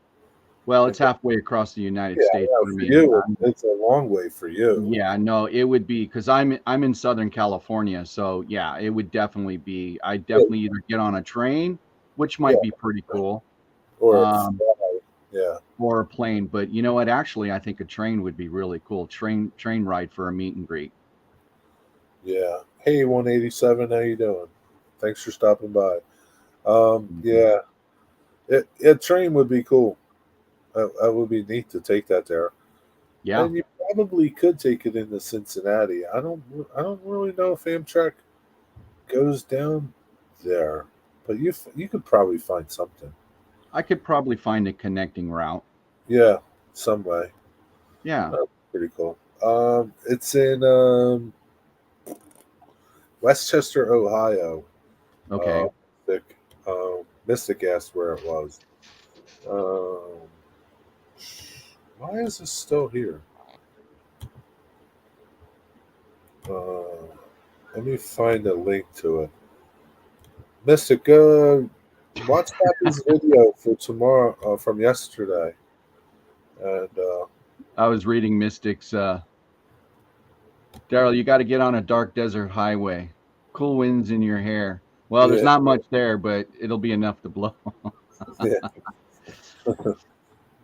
Well, and it's halfway across the United yeah, States yeah. for For me. you, it's a long way for you. Yeah, no, it would be because I'm in Southern California, so yeah, it would definitely be. I Yeah, definitely either get on a train, which yeah, might be pretty cool, or um, yeah, or a plane. But you know what? Actually, I think a train would be really cool. Train ride for a meet and greet. yeah. Hey, 187, how you doing? Thanks for stopping by. Mhm. Yeah, a train would be cool. That would be neat to take that there, Yeah, and you probably could take it into Cincinnati. I don't really know if Amtrak goes down there, but you could probably find something. I could probably find a connecting route. Yeah, some way. Yeah. Pretty cool. It's in Westchester, Ohio. Uh, Okay. Mystic, Mystic asked where it was. Um, why is this still here? Uh, let me find a link to it. Mystic, watch Happy's video for tomorrow from yesterday, and I was reading Mystics. Daryl, you got to get on a dark desert highway. Cool winds in your hair. Well, there's yeah, not much there, but it'll be enough to blow. yeah,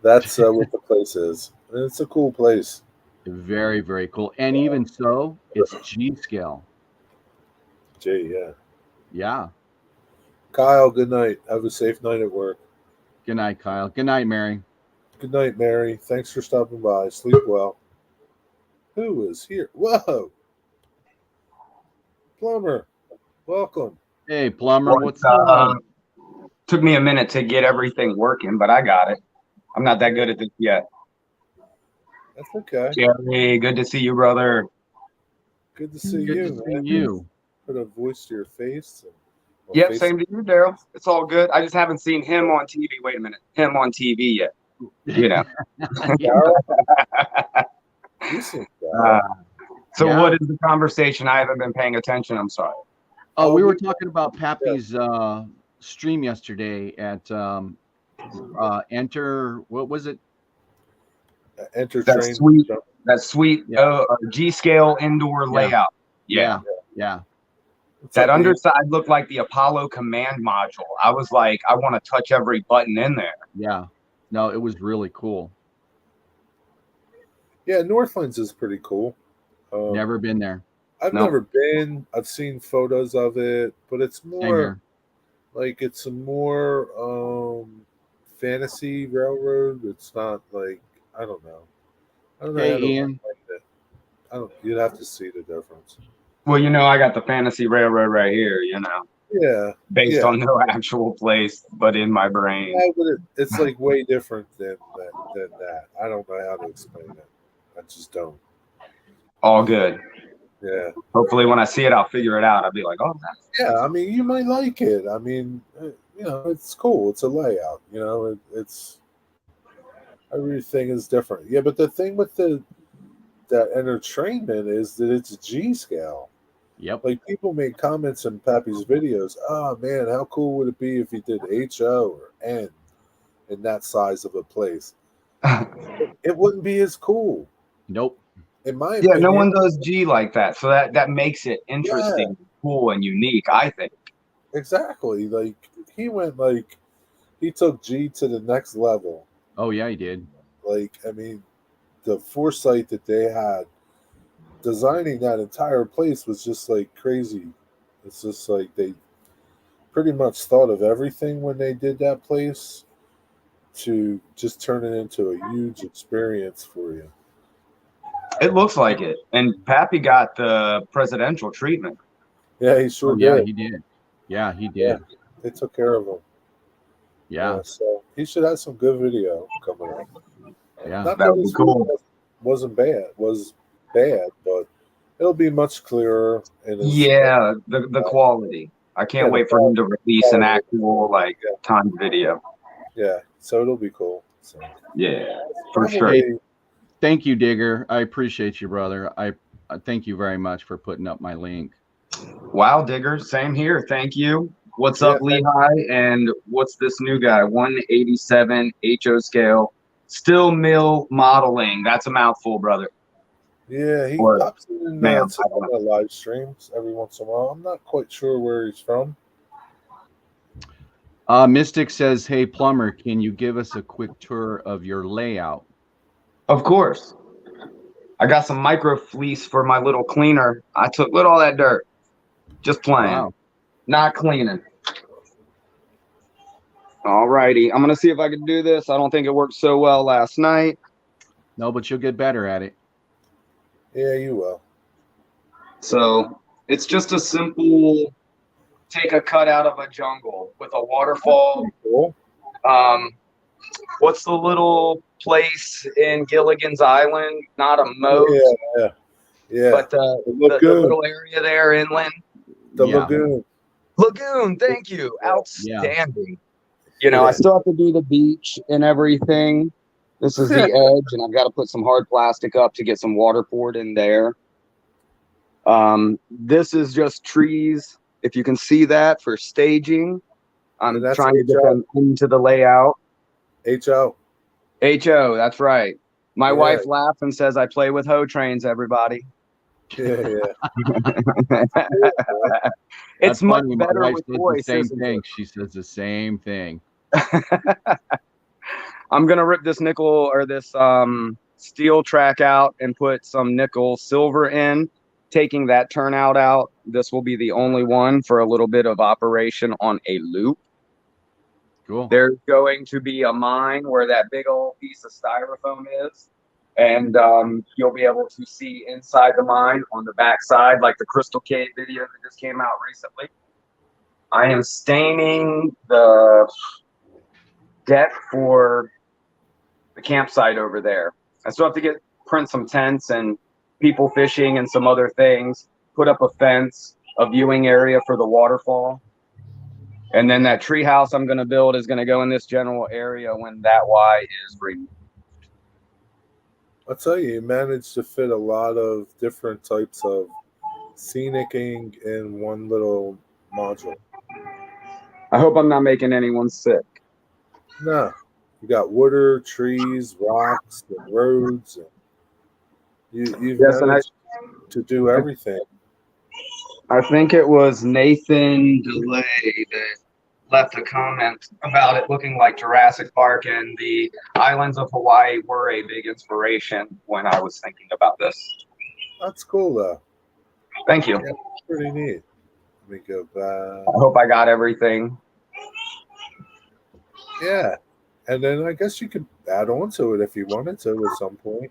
that's what the place is. And it's a cool place. Very, very cool. And even so, it's G scale. Gee, yeah. Yeah. Kyle, good night. Have a safe night at work. Good night, Kyle. Good night, Mary. Good night, Mary. Thanks for stopping by. Sleep well. Who is here? Whoa, Plumber. Welcome. Hey, plumber, What what's up? took me a minute to get everything working, but I got it. I'm not that good at this yet. That's okay. Jerry, good to see you, brother. Good to see Good to you, see man. you. Put a voice to your face. Or Yep, face. same to you, Daryl. It's all good. I just haven't seen him on TV. Wait a minute, him on TV yet. You know. Daryl. You seem Uh, Daryl. so Yeah. what is the conversation? I haven't been paying attention. I'm sorry. Oh, Oh, we were we talking about yeah. Pappy's stream yesterday at Enter. What was it? Enter That train. sweet, that sweet Yeah. G scale indoor Yeah. layout. Yeah. Yeah. Yeah. It's That like the underside looked like the Apollo command module. I was like, I want to touch every button in there. Yeah. No, it was really cool. Northlands is pretty cool. Um, Never been there. I've No. never been. I've seen photos of it, but it's Same more here. like it's a more fantasy railroad. It's not like I don't know. I don't know Hey, how to Ian. explain it. I don't. You'd have to see the difference. Well, I got the fantasy railroad right here, Yeah, based yeah. on no actual place, but in my brain. Yeah, but it's like way different than that. I don't know how to explain it. I just don't. All good. Yeah, Hopefully, when I see it, I'll figure it out. I'll be like, oh, yeah. I mean, you might like it. I mean, it's cool. It's a layout. It's everything is different. Yeah, but the thing with the that entertainment is that it's G scale. Yep. Like people make comments in Pappy's videos. Oh man, how cool would it be if he did HO or N in that size of a place? that's. It wouldn't be as cool, Nope. in my Yeah, no opinion. one does G like that, so that makes it Yeah, interesting, cool, and unique. I think. exactly. Like he went like he took G to the next level. Oh yeah, he did. Like I mean, the foresight that they had designing that entire place was just like crazy. It's just like they pretty much thought of everything when they did that place to just turn it into a huge experience for you. It looks like it. And Pappy got the presidential treatment. Yeah, he Oh sure yeah, did. he did. Yeah, he Yeah, did. they took care of him. Yeah, Yeah, so he should have some good video coming up. yeah. Not That that would be his video cool. wasn't bad, was bad, but it'll be much clearer in his Yeah, the quality. I yeah can't the wait for him to release an quality. actual Yeah, timed video. yeah. So it'll be cool. So Yeah, it's for sure. Hey, probably thank you, Digger. I appreciate you, brother. I thank you very much for putting up my link. Wow, Digger. Same here. Thank you. What's yeah. up, Lehigh? And what's this new guy? 187 HO scale. Still mill modeling. That's a mouthful, brother. Yeah, he Or pops in ma'am. to my live streams every once in a while. I'm not quite sure where he's from. Mystic says, "Hey, plumber, can you give us a quick tour of your layout?" Of course. I got some micro fleece for my little cleaner. I took look at all that dirt. Just playing. Wow. Not cleaning. All righty. I'm gonna see if I can do this. I don't think it worked so well last night. No, but you'll get better at it. Yeah, you will. So it's just a simple take a cut out of a jungle with a waterfall. Cool. What's the little place in Gilligan's Island? Not a moat, Yeah, yeah, yeah. but The the lagoon. little area there inland. The Yeah, lagoon. Lagoon, thank you. yeah. Outstanding. I Yeah. still have to do the beach and everything. This is the edge, and I've got to put some hard plastic up to get some water poured in there. This is just trees. If you can see that for staging, And I'm that's trying to get HO. them into the layout. HO. HO, that's right. My Yeah, wife laughs and says I play with hoe trains, everybody. yeah, yeah. That's It's much funny. My better wife with says the voice, same isn't thing. it? She says the same thing. I'm gonna rip this nickel or this steel track out and put some nickel silver in, taking that turnout out. This will be the only one for a little bit of operation on a loop. Cool. There's going to be a mine where that big old piece of styrofoam is. And you'll be able to see inside the mine on the backside, like the Crystal Cave video that just came out recently. I am staining the deck for the campsite over there. I still have to print some tents and people fishing and some other things, put up a fence, a viewing area for the waterfall. And then that tree house I'm going to build is going to go in this general area when that Y is removed. I'll tell you managed to fit a lot of different types of scenicking in one little module. I hope I'm not making anyone sick. No, you got water, trees, rocks, and roads, and you've Yes, and managed to do everything. I think it was Nathan DeLay that left a comment about it looking like Jurassic Park, and the islands of Hawaii were a big inspiration when I was thinking about this. That's cool though. Thank you. Yeah, pretty neat. Let me go back. I hope I got everything. Yeah. And then I guess you could add on to it if you wanted to at some point.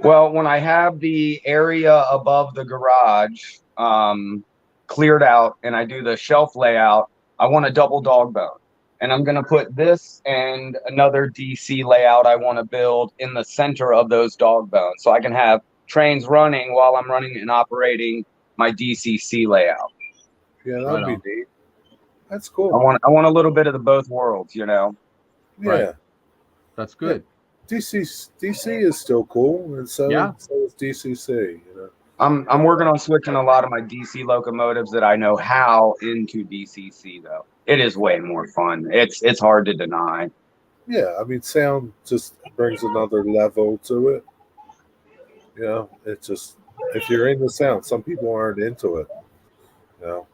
Well, when I have the area above the garage cleared out and I do the shelf layout, I want a double dog bone. And I'm going to put this and another DC layout I want to build in the center of those dog bones. So I can have trains running while I'm running and operating my DCC layout. Yeah, Right that'd be on. neat. That's I cool. want a little bit of the both worlds, you know. Yeah. Right. That's Yeah. good. DC is still cool, and so Yeah. is DCC. You know. I'm working on switching a lot of my DC locomotives that I know how into DCC though. It is way more fun. It's hard to deny. Yeah, I mean, sound just brings another level to it. You know, it's just if you're into sound, some people aren't into it. You know.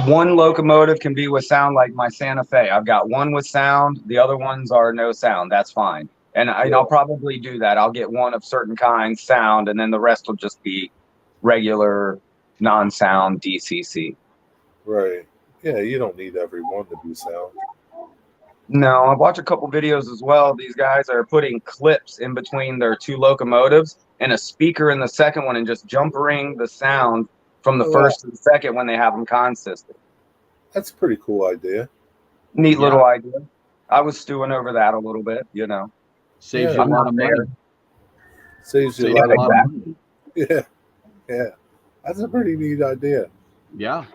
One locomotive can be with sound like my Santa Fe. I've got one with sound, the other ones are no sound. That's fine. And I'll probably do that. I'll get one of certain kinds sound, and then the rest will just be regular non-sound DCC. Right. Yeah, you don't need every one to be sound. No, I've watched a couple videos as well. These guys are putting clips in between their two locomotives and a speaker in the second one and just jumpering the sound from the Oh, first to the second when they have them consistent. that's a pretty cool idea. Neat Yeah. little idea. I was stewing over that a little bit, you know. Saves Yeah. you a I'm lot not of there. money. Saves you Saves a lot you of money. Exactly. Yeah, yeah. That's a pretty neat idea. Yeah.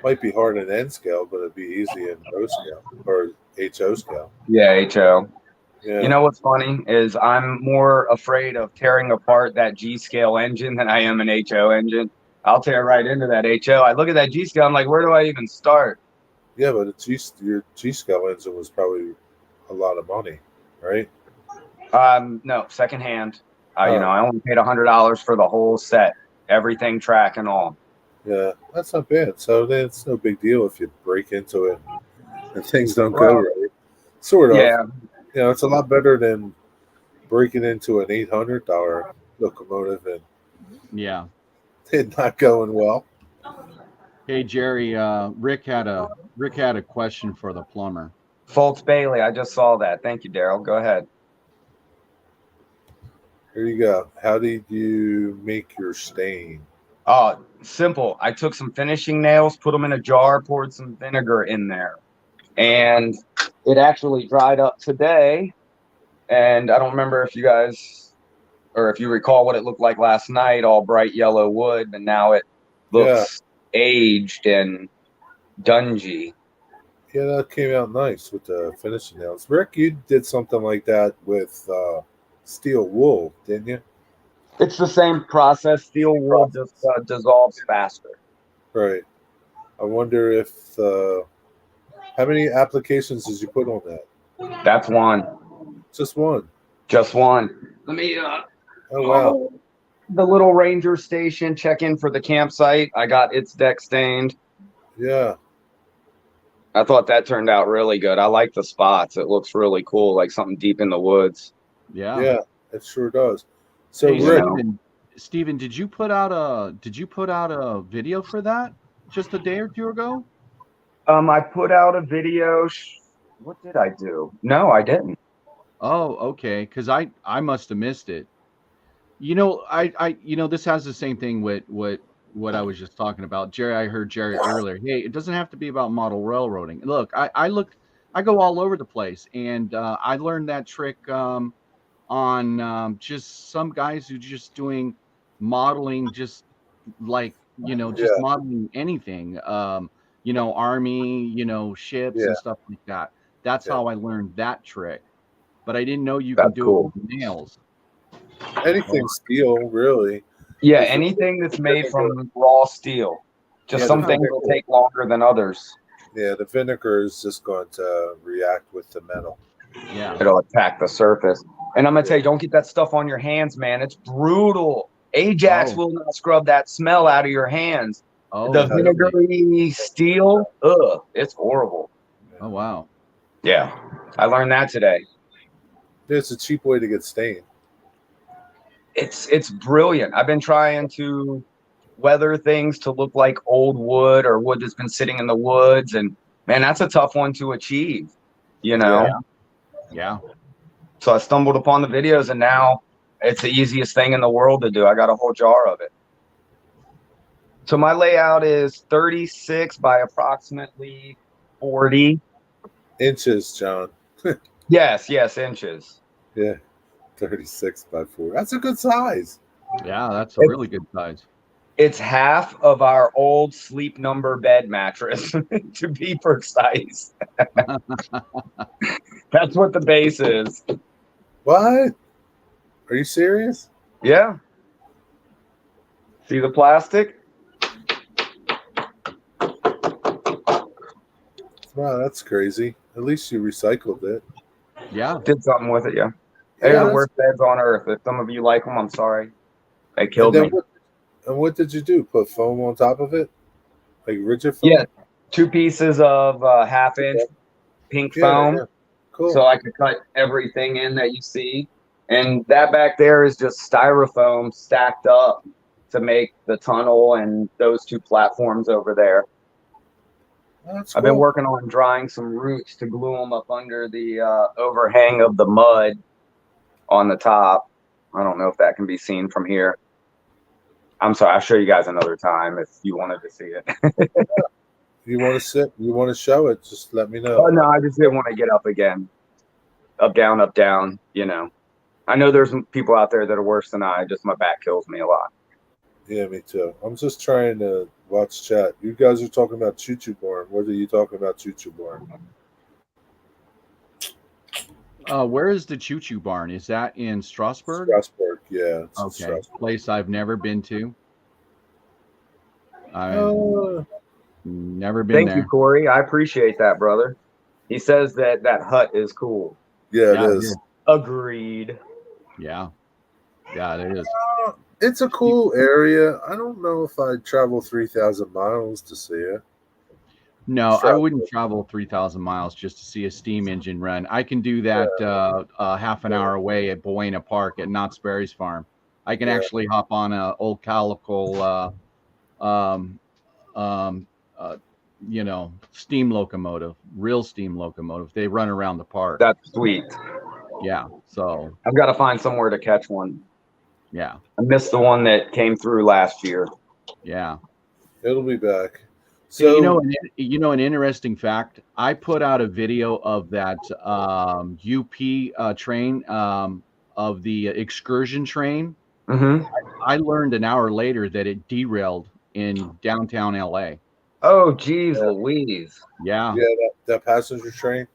Might be hard in N scale, but it'd be easy in O scale or HO scale. Yeah, HO. Yeah. You know what's funny is I'm more afraid of tearing apart that G scale engine than I am an HO engine. I'll tear right into that HO. I look at that G scale, I'm like, where do I even start? Yeah, but your G scale engine was probably a lot of money, right? No, secondhand. Oh. You know, I only paid $100 for the whole set, everything, track and all. Yeah, that's not bad. So then it's no big deal if you break into it and things don't Well, go right. Sort of. yeah. You know, it's a lot better than breaking into an $800 locomotive and Yeah. it not going well. Hey Jerry, Rick had a question for the plumber. Fultz Bailey, I just saw that. Thank you, Daryl. Go ahead. Here you go. How did you make your stain? Simple. I took some finishing nails, put them in a jar, poured some vinegar in there, and it actually dried up today. And I don't remember if you guys, or if you recall what it looked like last night, all bright yellow wood, and now it looks aged and dungy. Yeah, that came out nice with the finishing nails. Rick, you did something like that with steel wool, didn't you? It's the same process. Steel wool just dissolves faster. Right. I wonder if how many applications did you put on that? That's one. Just one. Just one. Let me Oh wow. the little ranger station, check in for the campsite. I got its deck stained. Yeah. I thought that turned out really good. I like the spots. It looks really cool, like something deep in the woods. Yeah. Yeah, it sure does. So Hey, Rick, Steven, did you put out a video for that just a day or two ago? I put out a video. What did I do? No, I didn't. Oh, okay. Because I must have missed it. You know, I this has the same thing with what I was just talking about. Jerry, I heard Jerry earlier. Hey, it doesn't have to be about model railroading. Look, I go all over the place, and I learned that trick on just some guys who just doing modeling, just like just modeling anything. Army, ships Yeah. and stuff like that. That's Yeah. how I learned that trick. But I didn't know you That's could do cool. it with nails. anything steel, really. Yeah, If anything that's made from raw steel. Just Yeah, some the things vinegar. will take longer than others. Yeah, the vinegar is just going to react with the metal. Yeah. It'll attack the surface. And I'm gonna tell you, don't get that stuff on your hands, man. It's brutal. Ajax Oh. will not scrub that smell out of your hands. Oh, The really? vinegary steel, it's horrible. Oh, wow. Yeah, I learned that today. It's a cheap way to get stained. It's brilliant. I've been trying to weather things to look like old wood or wood that's been sitting in the woods. And man, that's a tough one to achieve, you know? Yeah. So I stumbled upon the videos, and now it's the easiest thing in the world to do. I got a whole jar of it. So my layout is 36 by approximately 40 inches, John. Yes, inches. Yeah, 36 by 4. That's a good size. Yeah, that's a really good size. It's half of our old Sleep Number bed mattress, to be precise. That's what the base is. What? Are you serious? Yeah. See the plastic? Wow, that's crazy. At least you recycled it. Yeah. Did something with it, yeah. They're the worst beds on earth. If some of you like them, I'm sorry. They killed me. What did you do? Put foam on top of it? Like rigid foam? Yeah. 2 pieces of half-inch pink foam. Yeah. Cool. So I could cut everything in that you see. And that back there is just styrofoam stacked up to make the tunnel and those 2 platforms over there. That's I've been working on drying some roots to glue them up under the overhang of the mud on the top. I don't know if that can be seen from here. I'm sorry, I'll show you guys another time if you wanted to see it. You want to sit? You want to show it? Just let me know. Oh, no, I just didn't want to get up again. Up, down, you know. I know there's people out there that are worse than I. Just my back kills me a lot. Yeah, me too. I'm just trying to watch chat. You guys are talking about Choo Choo Barn. What are you talking about, Choo Choo Barn? Where is the Choo Choo Barn? Is that in Strasbourg? Strasbourg, yeah. Okay, Strasbourg. place I've never been to. Never been Thank there. you, Corey. I appreciate that, brother. He says that hut is cool. Yeah, it is. Agreed. Yeah, it is. It's a cool area. I don't know if I'd travel 3,000 miles to see it. No, I wouldn't travel 3,000 miles just to see a steam engine run. I can do that half an hour away at Buena Park at Knott's Berry's farm. I can actually hop on a old calico, steam locomotive, real steam locomotive. They run around the park. That's sweet. Yeah, so I've got to find somewhere to catch one. Yeah, I missed the one that came through last year. Yeah, it'll be back. So an interesting fact. I put out a video of that UP train of the excursion train. Mm-hmm. I learned an hour later that it derailed in downtown LA. Oh, geez, Louise. Yeah. Yeah, that passenger train.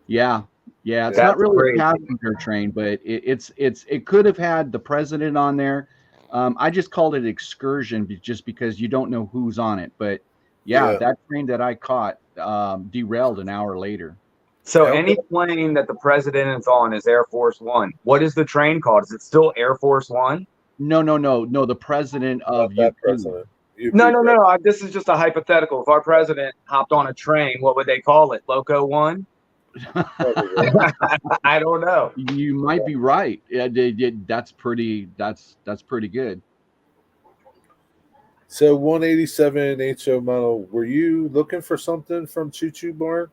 Yeah. It's not really a passenger train, but it could have had the president on there. I just called it excursion just because you don't know who's on it. But that train that I caught derailed an hour later. So any plane that the president is on is Air Force One. What is the train called? Is it still Air Force One? No. The president of UP. President. No. This is just a hypothetical. If our president hopped on a train, what would they call it? Loco One? I don't know. You might be right. Yeah, that's pretty good. So 187 HO model. Were you looking for something from Choo Choo Barn?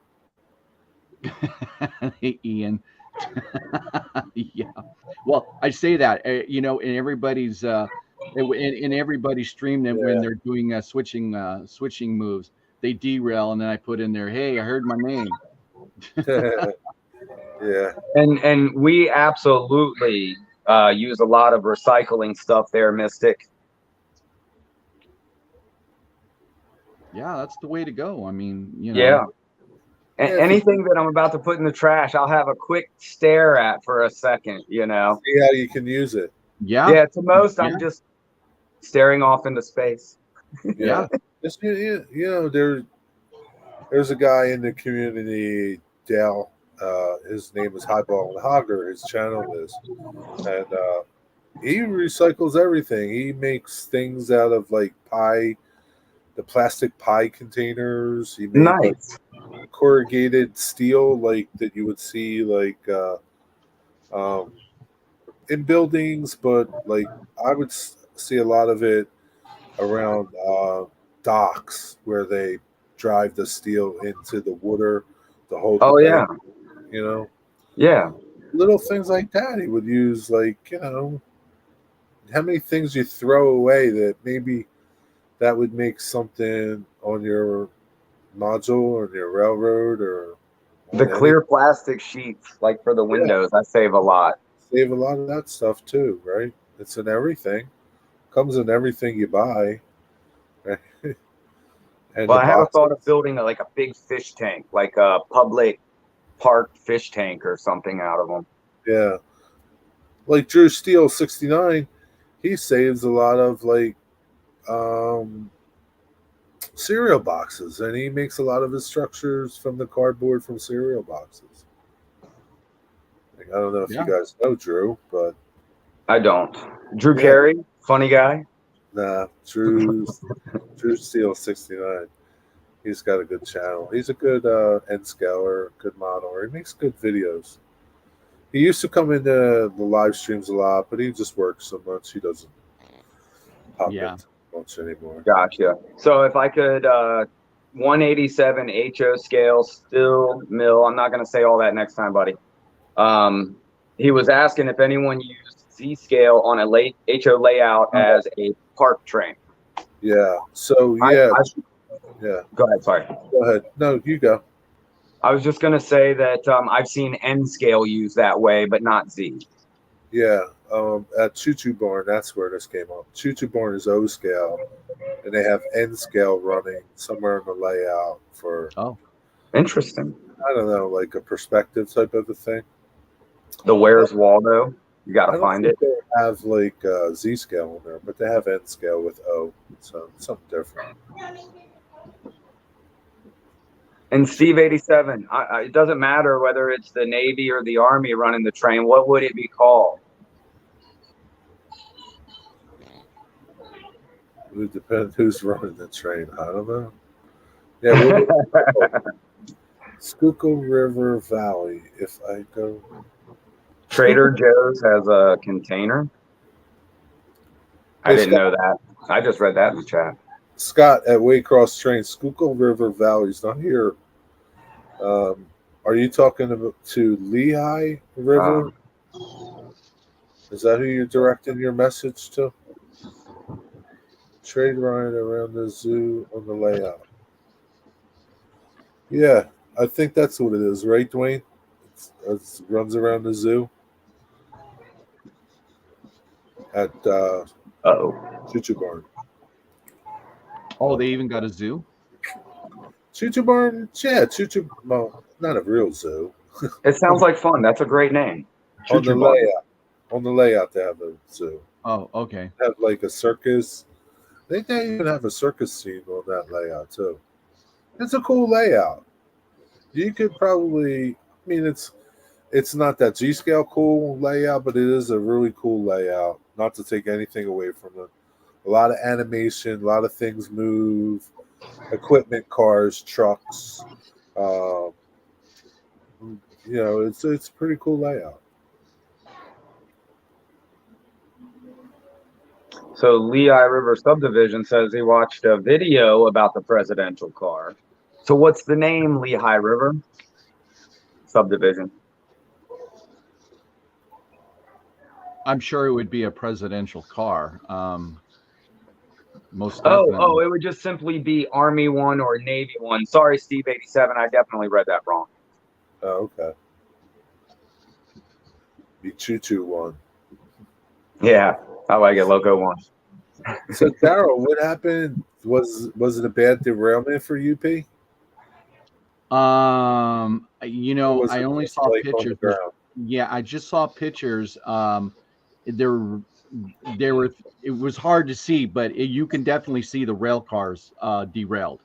Hey, Ian. Yeah. Well, I say that in everybody's in everybody's stream that when they're doing switching moves, they derail, and then I put in there, "Hey, I heard my name." Yeah. And we absolutely use a lot of recycling stuff there, Mystic. Yeah, that's the way to go. I mean, Yeah. Anything that I'm about to put in the trash, I'll have a quick stare at for a second, See how you can use it. Yeah, to most, I'm just staring off into space. Yeah. Just, there's a guy in the community, Dale. His name is Highball and Hogger. His channel is, and he recycles everything. He makes things out of like pie, the plastic pie containers. He made like corrugated steel, like that you would see like in buildings, but like I would see a lot of it around docks where they drive the steel into the water to hold the Oh bank. yeah, You know, yeah. little things like that. He would use, like, how many things you throw away that maybe that would make something on your module or your railroad or The on any. clear plastic sheets, like for the Yeah, windows, I save a lot. save a lot of that stuff too, right? It's in everything. Comes in everything you buy, right? And Well, the I had a thought of boxes. building like a big fish tank, like a public park fish tank or something out of them. Yeah, like Drew Steele 69, he saves a lot of, like, um, cereal boxes, and he makes a lot of his structures from the cardboard from cereal boxes. Like, I don't know if you Yeah. guys know Drew, but I don't. Drew yeah, Carey, funny guy. nah, Drew Steele 69. He's got a good channel. He's a good end scaler, good modeler. He makes good videos. He used to come into the live streams a lot, but he just works so much he doesn't pop Yeah. into much anymore. Gotcha. So if I could, 187 HO scale, still mill. I'm not going to say all that next time, buddy. Um, he was asking if anyone used Z scale on a late HO layout as a park train. Yeah. So I, yeah, I yeah. go ahead. Sorry. Go ahead. No, you go. I was just going to say that I've seen N scale used that way, but not Z. Yeah. At Choo Choo Barn, that's where this came up. Choo Choo Barn is O scale, and they have N scale running somewhere in the layout for, Oh, Interesting. I don't know, like a perspective type of a thing. The Where's Waldo? You got I to don't find think it. they have like Z scale in there, but they have N scale with O, so something different. And Steve 87, it doesn't matter whether it's the Navy or the Army running the train. What would it be called? It depends who's running the train. I don't know. Yeah, what would it be called? Schuylkill River Valley. If I go Trader Schuylkill, Joe's has a container. I hey didn't Scott, know that. I just read that in the chat. Scott at Waycross Train, Schuylkill River Valley's not here. Um, are you talking about to Lehigh River? Um, Is that who you're directing your message to? Trade ride around the zoo on the layout. Yeah, I think that's what it is, right, Dwayne? It runs around the zoo at oh. Choo Choo Barn. oh, they even got a zoo. Choo Choo Barn, yeah, Choo Choo. Well, not a real zoo. It sounds like fun. That's a great name. Choo On the Choo Barn. layout, on the layout, they have a zoo. Oh, okay. They have like a circus. I think they even have a circus scene on that layout too. It's a cool layout. You could probably. I mean, it's not that G scale cool layout, but it is a really cool layout. Not to take anything away from it. A lot of animation, a lot of things move, equipment, cars, trucks. Um, it's a pretty cool layout. So Lehigh River Subdivision says he watched a video about the presidential car. So what's the name, Lehigh River Subdivision? I'm sure it would be a presidential car. Most Oh, definitely. it would just simply be Army one or Navy one. Sorry, Steve 87. I definitely read that wrong. Oh, okay. Be Choo Choo one. Yeah, I like it. Loco one. So Daryl, what happened? Was it a bad derailment for UP? Or was I it only just saw like on the pictures. ground? Yeah, I just saw pictures. There, there were. It was hard to see, but you can definitely see the rail cars derailed.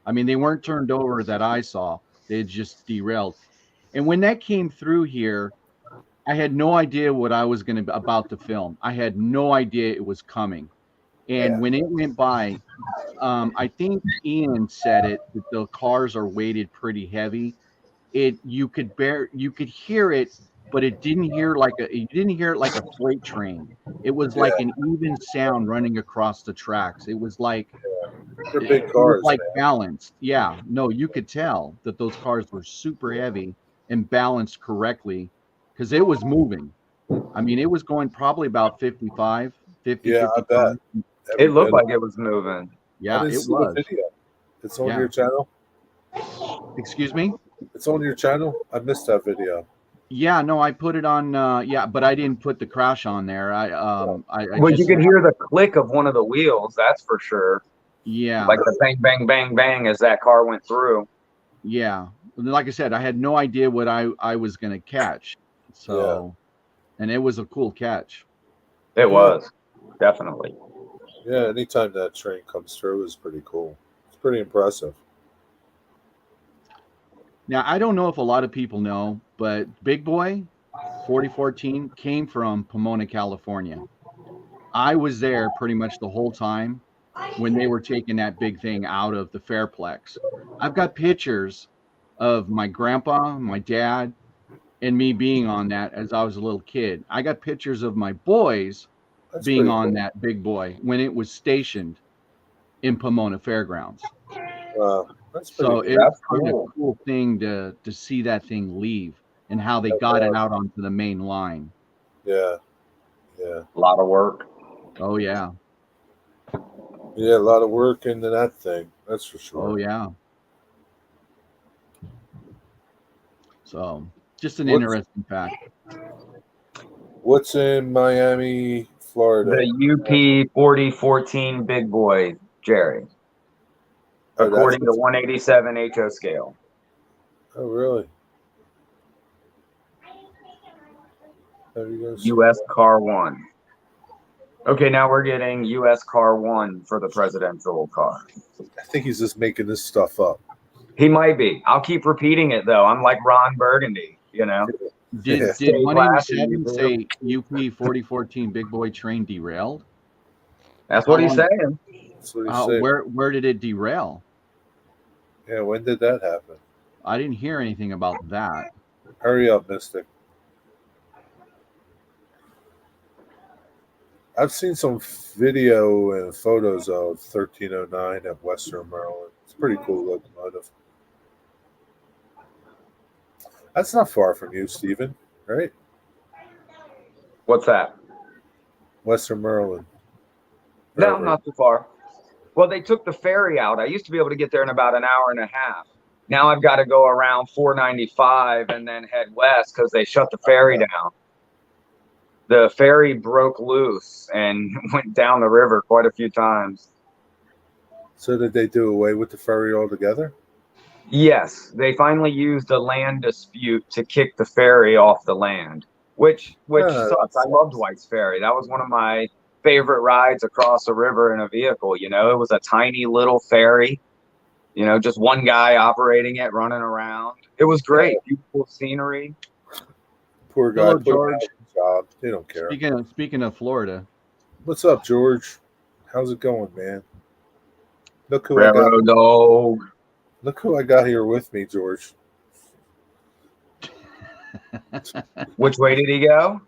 I mean, they weren't turned over that I saw. They just derailed. And when that came through here, I had no idea what I was going to about to film. I had no idea it was coming. And Yeah. when it went by, I think Ian said it that the cars are weighted pretty heavy. You could hear it but it didn't hear you didn't hear it like a freight train. It was Yeah, like an even sound running across the tracks. It was like they're it, big it was cars, like man. balanced. Yeah, no, you could tell that those cars were super heavy and balanced correctly because it was moving. I mean, it was going probably about 55, 50, Yeah, I bet 55. every It looked bit of like it. it was moving. I Yeah, didn't it see the was. video. It's on Yeah. your channel. Excuse me? It's on your channel. I missed that video. Yeah, no, I put it on yeah, but I didn't put the crash on there. Oh, I Well, you just could hear the click of one of the wheels, that's for sure. yeah. Like the bang, bang, bang, bang as that car went through. Yeah. Like I said, I had no idea what I was going to catch. yeah, So, and it was a cool catch. It yeah, was definitely. yeah. Anytime that train comes through is pretty cool. It's pretty impressive. Now, I don't know if a lot of people know, but Big Boy 4014 came from Pomona, California. I was there pretty much the whole time when they were taking that big thing out of the Fairplex. I've got pictures of my grandpa, my dad, and me being on that as I was a little kid. I got pictures of my boys That's being pretty on cool. that Big Boy when it was stationed in Pomona Fairgrounds. Wow, that's pretty So neat. it was That's kind of cool. a cool thing to see that thing leave and how they That got it was. out onto the main line. Yeah, yeah, A lot of work. Oh yeah. yeah. A lot of work into that thing. That's for Oh sure. yeah. So just an What's interesting fact. What's in Miami, The Florida? UP 4014 Big Boy, Jerry, Oh, that's according to what's. 187 HO scale. Oh, really? There you go. US Car 1. Okay, now we're getting US Car 1 for the presidential car. I think he's just making this stuff up. He might be. I'll keep repeating it though. I'm like Ron Burgundy, you know. Yeah, Did Stay classy, 187 you. say UP 4014 Big Boy train derailed? That's How what he's long saying. that's what he's saying. where did it derail? Yeah, when did that happen? I didn't hear anything about that. Hurry up, Mystic. I've seen some video and photos of 1309 at Western Maryland. It's a pretty cool locomotive. That's not far from you, Stephen, right? What's that? Western Maryland. No, Railroad. not too far. Well, they took the ferry out. I used to be able to get there in about an hour and a half. Now I've got to go around 495 and then head west because they shut the ferry down. The ferry broke loose and went down the river quite a few times. So did they do away with the ferry altogether? Yes, they finally used a land dispute to kick the ferry off the land, which Ah, sucks. I loved White's Ferry. That was one of my favorite rides across a river in a vehicle. You know, it was a tiny little ferry. You know, just one guy operating it, running around. It was great. Beautiful scenery. poor guy Hello, put him out George. of a job. They don't care. Speaking of Florida, What's up, George? How's it going, man? Look who I got. Railroad dog. Look who I got here with me, George. Which way did he go?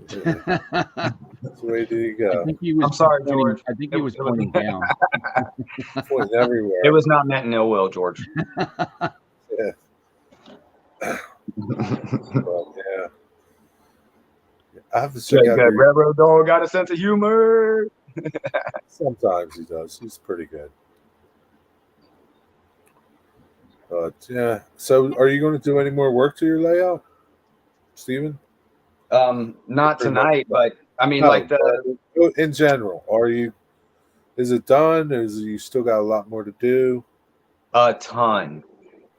Yeah, which way did he I go? think he was I'm sorry, pointing, George. I think he was It was- pointing down. Pointing everywhere. It was not meant in ill will, George. Yeah. Well, yeah. I have to check out Good. your. Railroad dog got a sense of humor. Sometimes he does. He's pretty good. But yeah. So, are you going to do any more work to your layout, Steven? Not Pretty much. tonight, but I mean, No, like the but in general, are you? Is it done? Is you still got a lot more to do? a ton.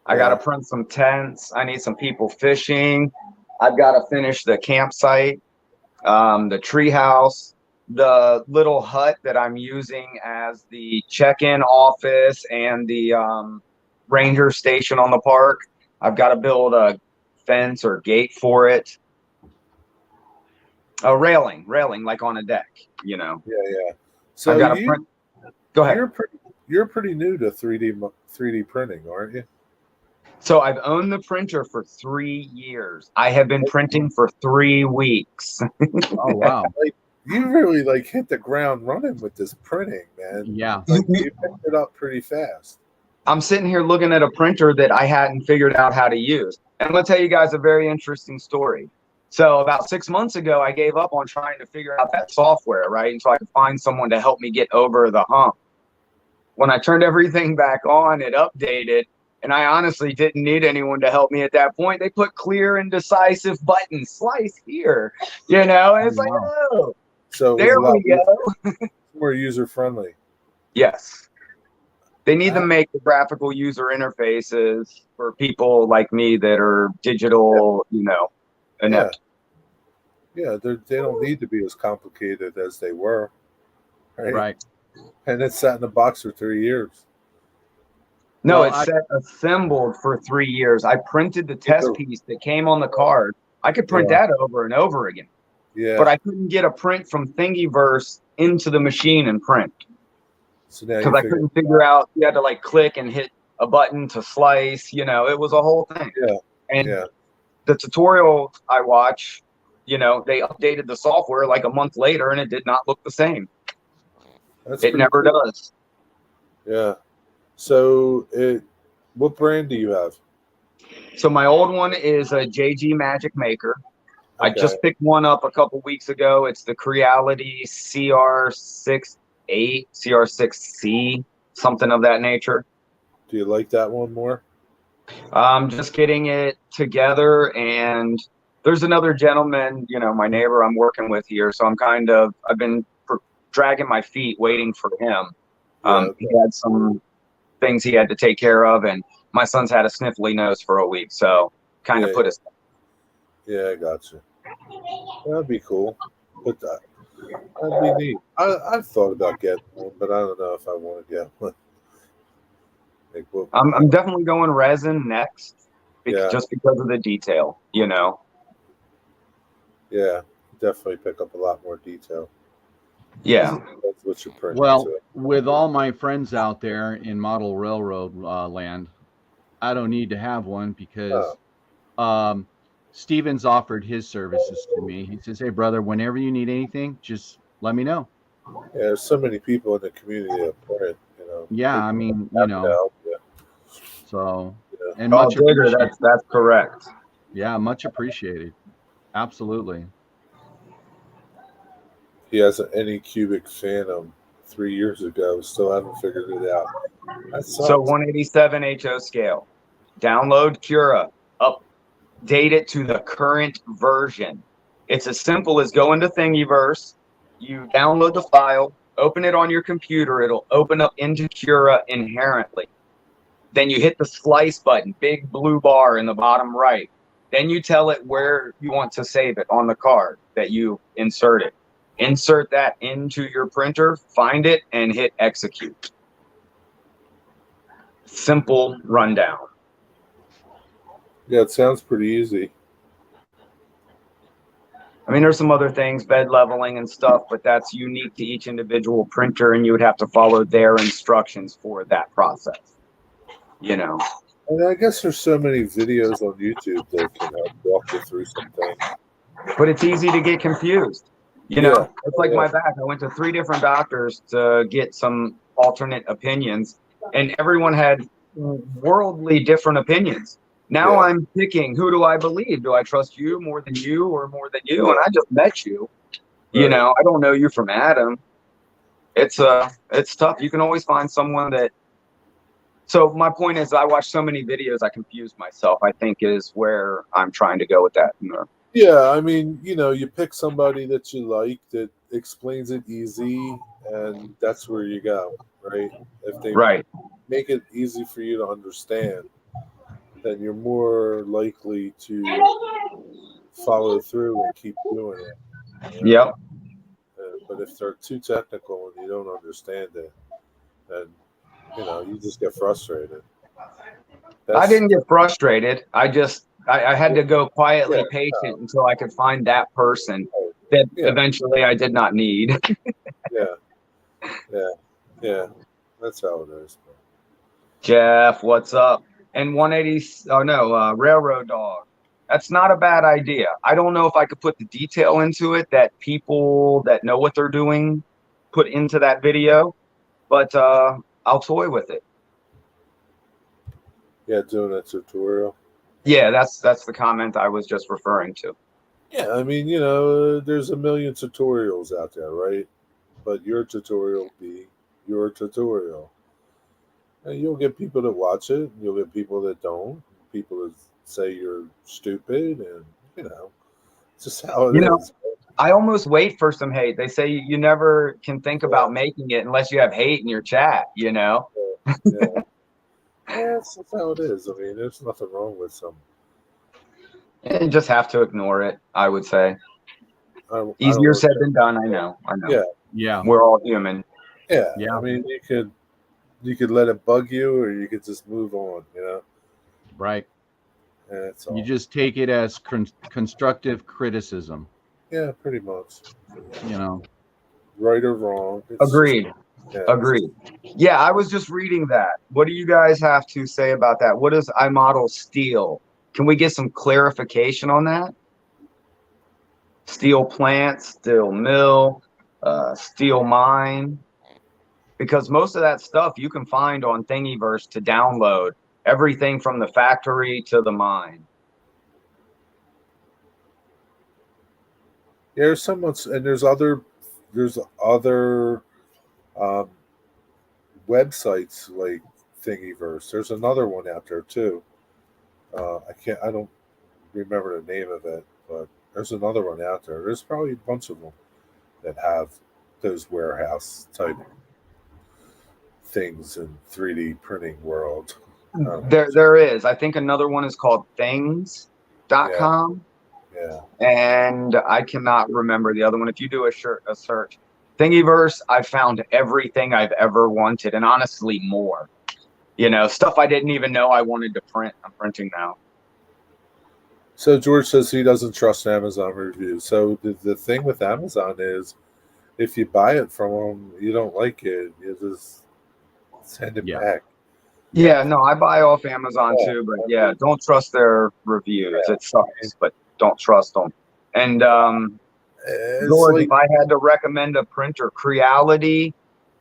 I Yeah. got to print some tents. I need some people fishing. I've got to finish the campsite, the treehouse, the little hut that I'm using as the check-in office and the ranger station on the park. I've got to build a fence or gate for it. A railing like on a deck, you know. Yeah, yeah. I've So got to print. Go ahead. you're pretty new to 3D printing, aren't you? So I've owned the printer for 3 years. I have been printing for 3 weeks. Oh wow. Like you really like hit the ground running with this printing, man. Yeah. Like you picked it up pretty fast. I'm sitting here looking at a printer that I hadn't figured out how to use. And I'm going to tell you guys a very interesting story. So about 6 months ago, I gave up on trying to figure out that software, right? And so I could find someone to help me get over the hump. When I turned everything back on, it updated. And I honestly didn't need anyone to help me at that point. They put clear and decisive buttons, slice here, and it's like, Wow. oh, So it was there a lot we go. more user friendly. Yes. They need to make the graphical user interfaces for people like me that are digital, inept. Yeah, they don't need to be as complicated as they were. Right. And it's sat in the box for 3 years. No, Well, it's assembled for 3 years. I printed the test piece that came on the card. I could print that over and over again. Yeah. But I couldn't get a print from Thingiverse into the machine and print. So now Because I couldn't figure out, you had to like click and hit a button to slice, it was a whole thing. Yeah. And the tutorial I watch, they updated the software like a month later and it did not look the same. It never does. Yeah. So what brand do you have? So my old one is a JG Magic Maker. Okay. I just picked one up a couple weeks ago. It's the Creality CR68, CR6C, something of that nature. Do you like that one more? I'm just getting it together, and there's another gentleman, my neighbor I'm working with here. So I've been dragging my feet waiting for him. He had some things he had to take care of, and my son's had a sniffly nose for a week, so kind of put us. Yeah, I got you. That'd be cool. But that'd be neat. I've thought about getting one, but I don't know if I want to get one. I'm definitely going resin next, just because of the detail, Yeah, definitely pick up a lot more detail. Yeah. That's what you're printing. Well, with all my friends out there in model railroad land, I don't need to have one because Steven's offered his services to me. He says, "Hey, brother, whenever you need anything, just let me know." Yeah, there's so many people in the community that print, Yeah, I mean, So, and much appreciated. That's correct. Yeah, much appreciated. Absolutely. He has an Anycubic Phantom 3 years ago. Still haven't figured it out. So 187 HO scale. Download Cura. Update it to the current version. It's as simple as go into Thingiverse. You download the file, open it on your computer. It'll open up into Cura inherently. Then you hit the slice button, big blue bar in the bottom right. Then you tell it where you want to save it on the card that you inserted. Insert that into your printer, find it, and hit execute. Simple rundown. Yeah, it sounds pretty easy. I mean, there's some other things, bed leveling and stuff, but that's unique to each individual printer, and you would have to follow their instructions for that process. And I guess there's so many videos on YouTube that can walk you through something. But it's easy to get confused. It's like my back. I went to 3 different doctors to get some alternate opinions, and everyone had worldly different opinions. Now I'm picking, who do I believe? Do I trust you more than you or more than you? And I just met you. Right. I don't know you from Adam. It's tough. You can always find someone that. So my point is, I watch so many videos, I confuse myself, I think is where I'm trying to go with that. Yeah, I mean, you pick somebody that you like that explains it easy, and that's where you go, right? If they make it easy for you to understand, then you're more likely to follow through and keep doing it. Yep. But if they're too technical and you don't understand it, then you just get frustrated. I didn't get frustrated. I had to go quietly patient until I could find that person that eventually I did not need. Yeah. That's how it is. Jeff, what's up? and 180. Oh no, Railroad Dog. That's not a bad idea. I don't know if I could put the detail into it that people that know what they're doing put into that video, but I'll toy with it. Yeah, doing a tutorial. Yeah, that's the comment I was just referring to. Yeah, I mean, there's a million tutorials out there, right? But your tutorial be your tutorial. And you'll get people that watch it, and you'll get people that don't. People that say you're stupid, and it's just how it You know, is. I almost wait for some hate. They say you never can think Yeah, about making it unless you have hate in your chat, yeah, yeah. That's how it is. I mean, there's nothing wrong with some. And you just have to ignore it, I would say. I don't Easier look said at. than done, I know. I know. Yeah, Yeah. We're all human. yeah. I Yeah. mean, you could let it bug you, or you could just move on. Right. And that's You all. just take it as constructive criticism. Yeah, pretty much. You know. Right or wrong. It's just Agreed. yeah. Agreed. Yeah, I was just reading that. What do you guys have to say about that? What does iModel steal? Can we get some clarification on that? Steel plant, steel mill, steel mine. Because most of that stuff you can find on Thingiverse to download. Everything from the factory to the mine. Yeah, there's so much, and there's other um, websites like Thingiverse. There's another one out there too. I don't remember the name of it, but there's another one out there. There's probably a bunch of them that have those warehouse type things in 3D printing world. There is. I think another one is called Yeah, things.com. yeah, And I cannot remember the other one. If you do a search, Thingiverse, I found everything I've ever wanted, and honestly, more. Stuff I didn't even know I wanted to print. I'm printing now. So George says he doesn't trust Amazon reviews. So the thing with Amazon is, if you buy it from them, you don't like it, you just send it Yeah. back. Yeah, no, I buy off Amazon Yeah, too, but yeah, don't trust their reviews. yeah. It sucks, but don't trust them. And It's George, like if I had to recommend a printer, Creality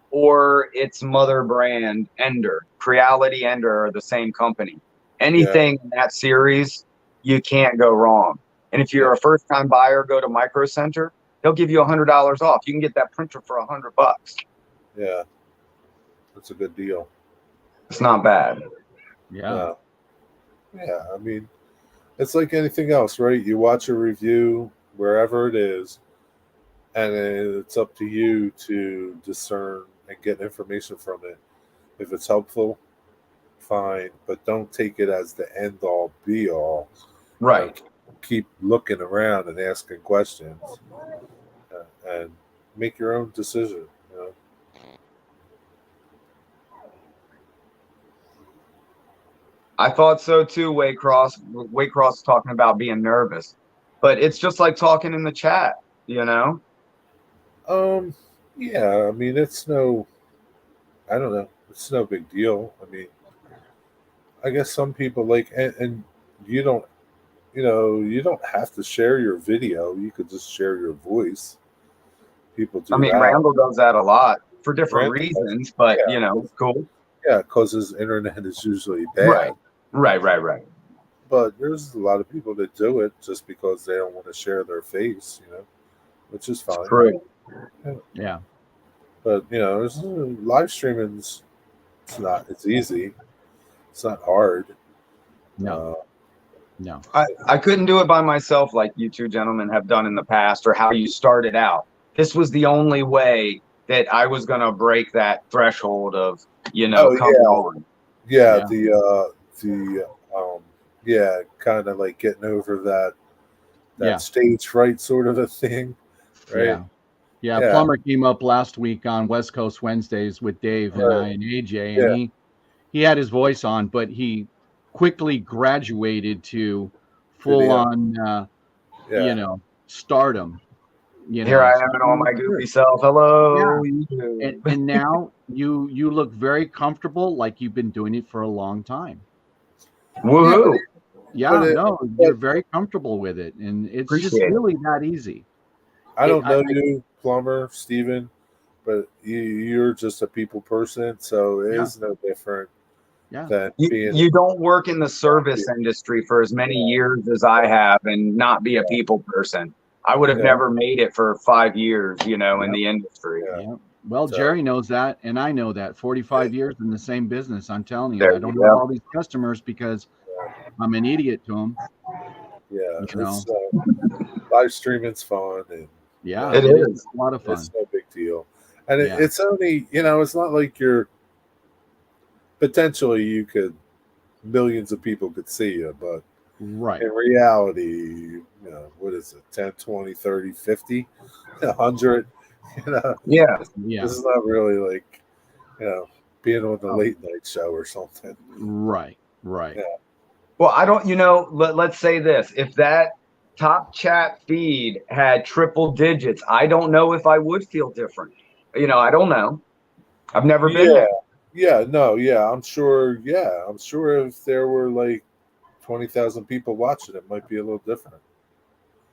or its mother brand, Ender. Creality, Ender are the same company. yeah, Anything in that series, you can't go wrong. And if yeah, you're a first-time buyer, go to Micro Center. They'll give you $100 off. You can get that printer for $100. yeah. It's a good deal. It's not bad. Yeah. Yeah, I mean, it's like anything else, right? You watch a review wherever it is, and it's up to you to discern and get information from it. If it's helpful, fine, but don't take it as the end all be all. Right. Keep looking around and asking questions, and make your own decision. I thought so too, Waycross. Waycross talking about being nervous. But it's just like talking in the chat, you know? Um, yeah, I mean, I don't know, it's no big deal. I mean, I guess some people like, and you don't, you don't have to share your video. You could just share your voice. People I do mean, that. Randall does that a lot for different Randall reasons, but Yeah, cool. yeah, because his internet is usually Right. bad. Right. But there's a lot of people that do it just because they don't want to share their face, which is fine. True. Yeah. But there's live streaming's it's easy. It's not hard. No. No. I couldn't do it by myself like you two gentlemen have done in the past, or how you started out. This was the only way that I was going to break that threshold of, coming on. Yeah, Yeah. kind of like getting over that Yeah. stage fright sort of a thing, right? Yeah. Yeah. Plumber came up last week on West Coast Wednesdays with Dave and I and AJ, and he had his voice on, but he quickly graduated to full on, stardom. Here I am in all my goofy self. Hello. Yeah. And now you look very comfortable, like you've been doing it for a long time. Woohoo! Yeah, it, no, but you're very comfortable with it, and it's just Appreciate it. really that easy. I don't I know you, plumber Steven, but you're just a people person, so it Yeah. is no different Yeah. than being. You don't work in the service industry for as many years as I have and not be a people person. I would have Yeah, never made it for 5 years, in Yep. the industry. yeah. Yeah. Well, So Jerry knows that, and I know that. 45 years in the same business. I'm telling you, There I you don't have go. all these customers because I'm an idiot to them. yeah, You know. it's live streaming's fun, and Yeah, It it is is. a lot of it's fun. no big deal. And Yeah. it's only it's not like you're potentially you could millions of people could see you, but Right. in reality, what is it, 10, 20, 30, 50, 100? You know, Yeah. this Yeah. is not really like, you know, being on the Oh, late night show or something. right. Right. Yeah. Well, I don't, let's say this. If that top chat feed had triple digits, I don't know if I would feel different. I don't know. I've never been Yeah. there. Yeah. No. Yeah. I'm sure. Yeah. I'm sure if there were like 20,000 people watching, it might be a little different.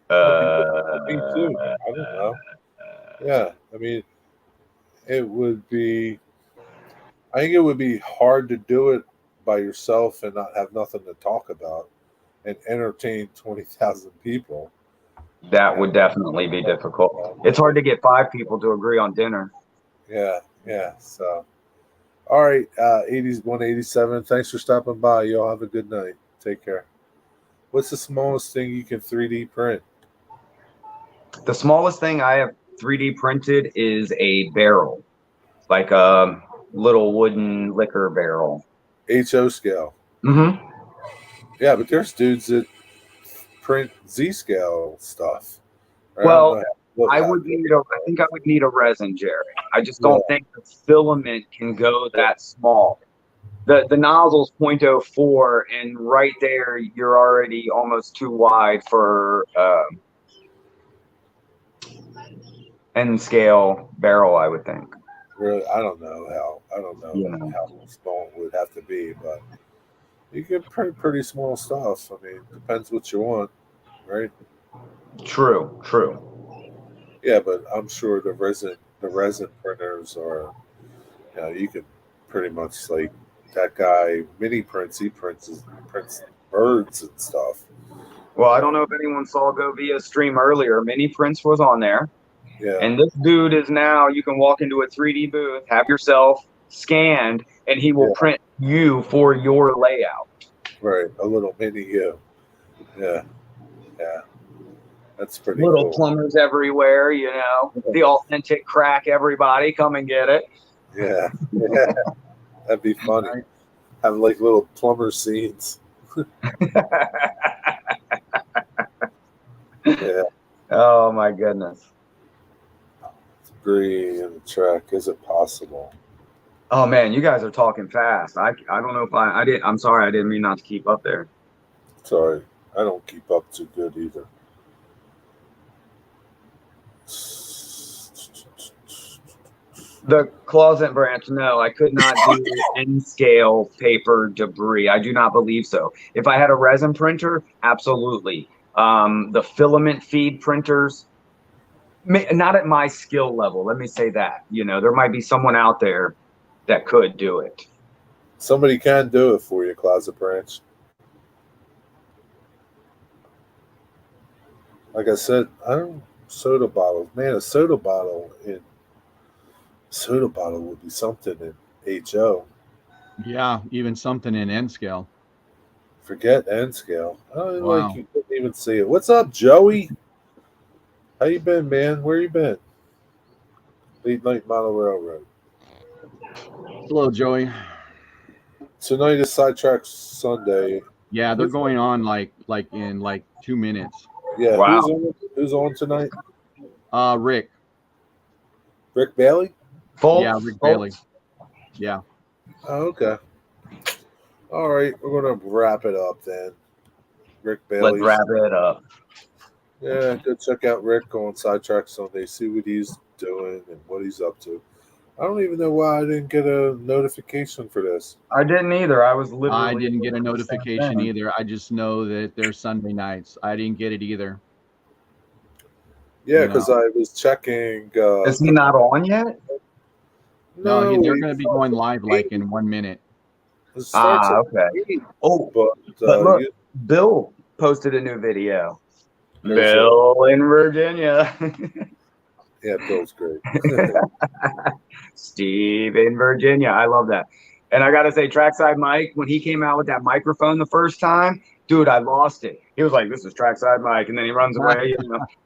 Might be different for me too. Uh, I don't know. Yeah. I mean, it would be, I think it would be hard to do it by yourself and not have nothing to talk about and entertain 20,000 people. that Yeah. would definitely be difficult. It's hard to get 5 people to agree on dinner. Yeah. Yeah. So, all right. 80s 187. Thanks for stopping by. Y'all have a good night. Take care. What's the smallest thing you can 3D print? The smallest thing I have 3D printed is a barrel, like a little wooden liquor barrel. HO scale. Mm-hmm. Yeah, but there's dudes that print Z scale stuff. I don't know Well, how to I think I would need a resin, Jerry. I just Yeah, don't think the filament can go that small. The nozzle's .04, and right there you're already almost too wide for end scale barrel, I would think. really, I don't know You know. how small it would have to be, but you can print pretty small stuff. I mean, depends what you want, right? True, true. Yeah, but I'm sure the resin printers are, you can pretty much like that guy mini prints. He prints birds and stuff. Well, I don't know if anyone saw Go Via stream earlier. Mini Prince was on there. Yeah, And this dude is now, you can walk into a 3D booth, have yourself scanned, and he will yeah, print you for your layout. right. A little mini you. Yeah, yeah. That's pretty Little cool. plumbers everywhere, the authentic crack, everybody, come and get it. Yeah, yeah. That'd be funny. Right. Have like little plumber scenes. Yeah, Oh, my goodness. debris in the track. Is it possible? Oh, man, you guys are talking fast. I don't know if I did. I'm sorry. I didn't mean not to keep up there. Sorry, I don't keep up too good either. The closet branch, no, I could not do N scale paper debris. I do not believe so. If I had a resin printer, absolutely. The filament feed printers, not at my skill level. Let me say that. There might be someone out there that could do it. Somebody can do it for you, Closet Branch. Like I said, I don't soda bottles. Man, a soda bottle would be something in HO. Yeah, even something in N scale. Forget N scale. I don't like Wow. you couldn't even see it. What's up, Joey? How you been, man? Where you been? Late Night Model Railroad. Hello, Joey. Tonight is Sidetrack Sunday. Yeah, they're going on like in 2 minutes. Yeah, Wow. who's on tonight? Rick. Rick Bailey? Yeah, Rick Bailey. Yeah. Oh, okay. All right, we're gonna wrap it up then. Rick Bailey. Let's wrap it up. Yeah, go check out Rick on Sidetrack Sunday. See what he's doing and what he's up to. I don't even know why I didn't get a notification for this. I didn't either. I was literally. I didn't get a doing the same notification thing. either. I just know that they're Sunday nights. I didn't get it either. Yeah, You know. because I was checking. Is he not on yet? No, No, they're it going to be starts going at live like 8. in 1 minute. It starts at Okay. 8, Oh, but but look, you, Bill posted a new video. there's Bill in Virginia. yeah, Bill's great. Steve in Virginia. I love that. And I gotta say, Trackside Mike, when he came out with that microphone the first time, dude, I lost it. He was like, "This is Trackside Mike," and then he runs away.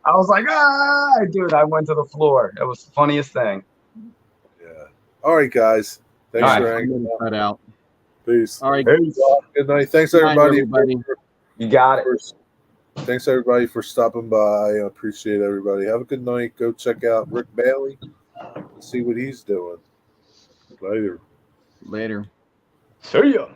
I was like, "Ah, dude!" I went to the floor. It was the funniest thing. Yeah. All right, guys. Thanks All right. for I'm hanging gonna out. cut out. Peace. All right. Peace. Good night. Thanks Good night, everybody. everybody. You got it. Thanks everybody for stopping by. I appreciate everybody. Have a good night. Go check out Rick Bailey and see what he's doing. Later. Later. See ya.